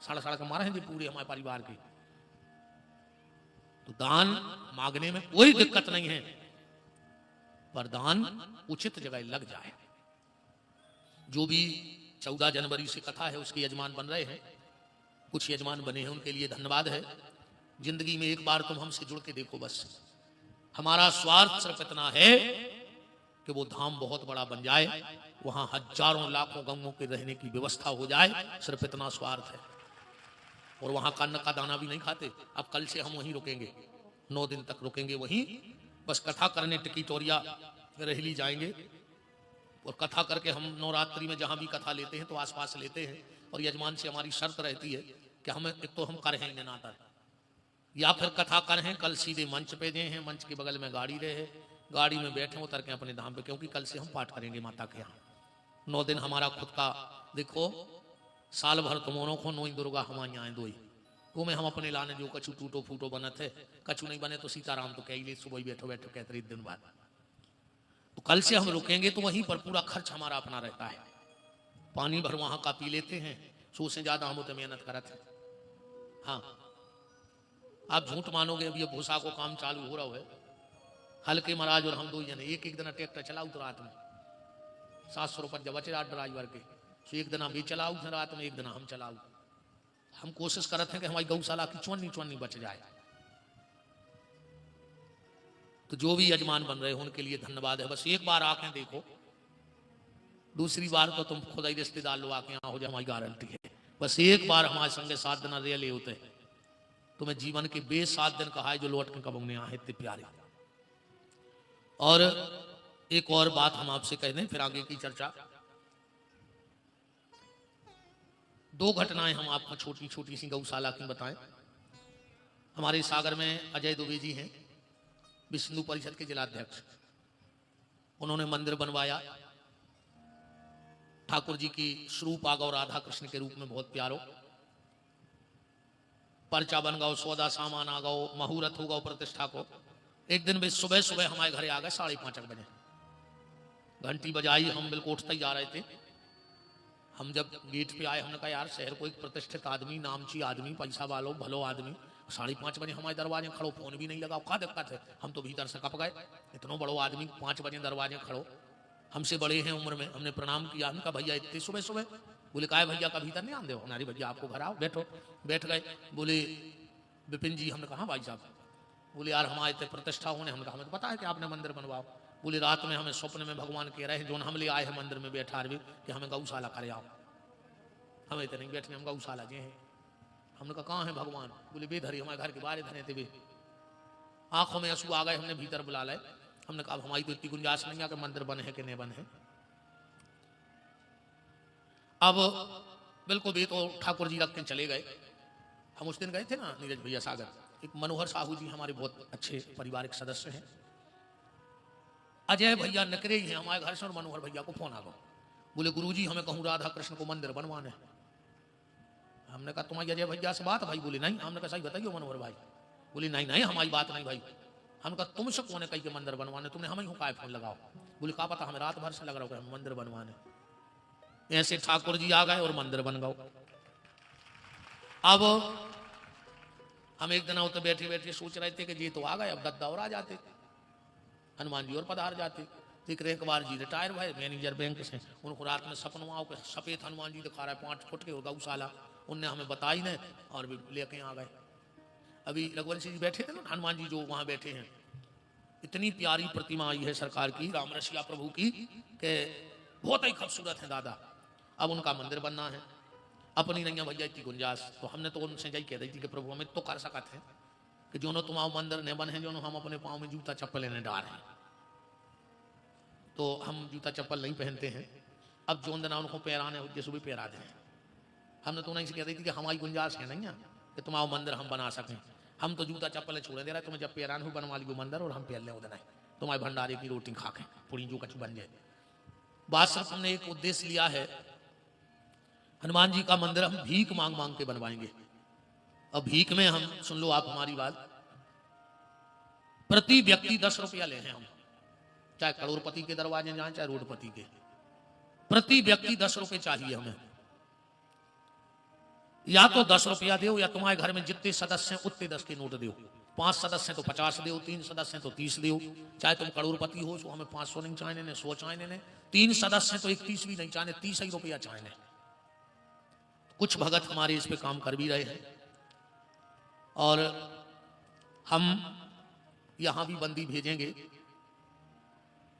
सड़ के मारे हैं जी पूरे हमारे परिवार के। तो दान मांगने में कोई दिक्कत नहीं है, पर दान उचित जगह लग जाए। जो भी 14 जनवरी से कथा है उसके यजमान बन रहे हैं, कुछ यजमान बने हैं, उनके लिए धन्यवाद है। जिंदगी में एक बार तुम हमसे जुड़ के देखो, बस हमारा स्वार्थ सिर्फ इतना है कि वो धाम बहुत बड़ा बन जाए, वहां हजारों लाखों गंगों के रहने की व्यवस्था हो जाए, सिर्फ इतना स्वार्थ है। और वहां का अन्न का दाना भी नहीं खाते। अब कल से हम वहीं रुकेंगे, 9 दिन तक रुकेंगे वहीं, बस कथा करने टिकिटोरिया रहली जाएंगे। और कथा करके हम नवरात्रि में जहां भी कथा लेते हैं तो आसपास लेते हैं, और यजमान से हमारी शर्त रहती है कि हमें एक तो हम कर हैं नाता, या फिर कथा कर हैं कल सीधे मंच पे गए हैं, मंच के बगल में गाड़ी रहे, गाड़ी में बैठे उतर के अपने धाम पे, क्योंकि कल से हम पाठ करेंगे माता के यहाँ। 9 दिन हमारा खुद का, देखो साल भर तुमों को नोई दुर्गा हमारे यहाँ दो ही, वो में हम अपने लाने जो कछु टूटो फूटो बने थे, कछु नहीं बने तो सीताराम तो कह सुबह ही बैठो बैठो कहते 1 दिन बाद। तो कल से हम रुकेंगे तो वहीं पर पूरा खर्च हमारा अपना रहता है, पानी भर वहां का पी लेते हैं, सो से ज्यादा हम तो मेहनत करते हैं। हाँ, आप झूठ मानोगे, अभी भूसा को काम चालू हो रहा है, हल्के महाराज और हम 2 जने एक दिन ट्रैक्टर चलाऊ तो रात में 700 रुपये जब बचे ड्राइवर के, तो एक दिन भी चलाऊ रात में, एक दिन हम चलाऊ। हम कोशिश करते हैं कि हमारी गौशाला की चुन्नी बच जाए। तो जो भी यजमान बन रहे हो उनके लिए धन्यवाद है। बस एक बार आके देखो, दूसरी बार तो तुम खुद ही रिश्तेदार लो आके यहाँ हो जाए, हमारी गारंटी है। बस एक बार हमारे संगे 7 दिन रियल होते, तुम्हें जीवन के 7 दिन कहा है जो लौट के कब हमने यहाँ इतने प्यारे। और एक और बात हम आपसे कह दें, फिर आगे की चर्चा। 2 घटनाएं हम आपको छोटी छोटी सी गौशाला की बताएं। हमारे सागर में अजय दुबे जी हैं, विष्णु परिषद के जिलाध्यक्ष। उन्होंने मंदिर बनवाया, ठाकुर जी की स्वरूप आ गौ राधा कृष्ण के रूप में बहुत प्यारो, पर्चा बन गौ, सौदा सामान आ गौ, मुहूर्त हो गौ प्रतिष्ठा को। एक दिन भी सुबह सुबह हमारे घरे आ गए 5:30 बजे, घंटी बजाई, हम बिल्कुल उठते ही जा रहे थे। हम जब गेट पे आए, हमने कहा यार शहर को एक प्रतिष्ठित आदमी, नामची आदमी, पैसा वालों भलो आदमी 5:30 बजे हमारे दरवाजे खड़ो, फोन भी नहीं लगा, क्या दिक्कत है? हम तो भीतर से कप गए, इतना बड़ो आदमी 5 बजे दरवाजे खड़ो, हमसे बड़े हैं उम्र में। हमने प्रणाम किया, हमने कहा भैया इतनी सुबह सुबह? बोले का भैया का भीतर नहीं आते हो? हमारी भैया आपको घर आओ, बैठो। बैठ गए। बोले विपिन जी, हमने कहा भाई साहब। बोले यार हमारे इतने प्रतिष्ठा होने, हमने कहा हमें तो पता है कि आपने मंदिर बनवाओ। बोले रात में हमें स्वप्न में भगवान कह रहे हैं जो हम ले आए हैं मंदिर में बैठा रहे कि हमें गौशाला करे आओ, हमें इतने नहीं बैठने, हम गौशाला जे हैं। हमने कहा कहाँ है भगवान? बोले बेधरी, हमारे घर के बाहर धरे थे वे। आंखों में आंसू आ गए, हमने भीतर बुला लाए। हमने कहा हमारी तो इतनी गुंजाइश नहीं है कि मंदिर बने है कि नहीं बने है। अब बिल्कुल भी तो ठाकुर जी रख के चले गए। हम उस दिन गए थे ना नीरज भैया सागर, एक मनोहर साहू जी हमारे बहुत अच्छे पारिवारिक सदस्य हैं, अजय भैया नकरे ही हैं हमारे घर से, और मनोहर भैया को फोन आ गया, बोले गुरुजी हमें कहूँ राधा कृष्ण को मंदिर बनवाने। हमने कहा तुम्हारी अजय भैया से बात भाई? बोले नहीं। हमने कहा सही बताइए मनोहर भाई? बोले नहीं नहीं हमारी बात नहीं भाई। हमने कहा तुमसे कौन है कहीं के मंदिर बनवाने, तुमने हमें ही काय फोन लगाओ? बोले कहा पता हमें रात भर से लग रहा हो हम मंदिर बनवाने। ऐसे ठाकुर जी आ गए और मंदिर बन गए। अब हम एक दिन तो बैठे बैठे सोच रहे थे कि जी तो आ गए, अब गद्दा और आ जाते, हनुमान जी और पधार जाते। एक बार जी रिटायर भाई मैनेजर बैंक से, उनको रात में सपनों आओ के सफेद हनुमान जी दिखा रहा है 5 फुट के और गौशाला, उनने हमें बताई नहीं और भी लेके आ गए। अभी रघुवंशी जी बैठे थे ना हनुमान जी जो वहां बैठे हैं, इतनी प्यारी प्रतिमा आई है सरकार की राम रसिया प्रभु की कि बहुत ही खूबसूरत है दादा। अब उनका मंदिर बनना है, अपनी नहीं भैया इतनी गुंजाइश, तो हमने तो उनसे यही कह रही थी कि प्रभु हमें तो कर सकते हैं कि जो तुम मंदिर नहीं बने, जो हम अपने पाँव में जूता चप्पल लेने डाल रहे हैं, तो हम जूता चप्पल नहीं पहनते हैं। अब जो दिन उनको पैराने जैसे भी पैरा दें। हमने तो उन्हीं से कह रही थी कि हमारी गुंजाइश है नहीं है कि तुम्हारा मंदिर हम बना सकें, हम तो जूता चप्पल छोड़ दे रहे, तुम्हें जब पैरान हो बनवा लीजिए मंदिर और हम पैर लें उधर तुम्हारे भंडारे की रोटी खा के पूरी जो कच बन जाए। बात सिर्फ हमने एक उद्देश्य लिया है, हनुमान जी का मंदिर हम भीख मांग मांग के बनवाएंगे। अब भीख में हम सुन लो आप हमारी बात, प्रति व्यक्ति 10 रुपया ले हैं हम, चाहे करोड़पति के दरवाजे जाए चाहे रोडपति के, प्रति व्यक्ति 10 रुपये चाहिए हमें। या तो 10 रुपया दो या तुम्हारे घर में जितने सदस्य हैं उतने 10 के नोट दो, 5 सदस्य हैं तो 50 दो, 3 सदस्य हैं तो 30 दो, चाहे तुम करोड़पति हो तो हमें 500 नहीं चाहिए ने 100 चाहिए ने, 3 सदस्य हैं तो 31 भी नहीं चाहिए, 30 ही रुपया चाहिए। कुछ भगत हमारे इस पे काम कर भी रहे हैं और हम यहां भी बंदी भेजेंगे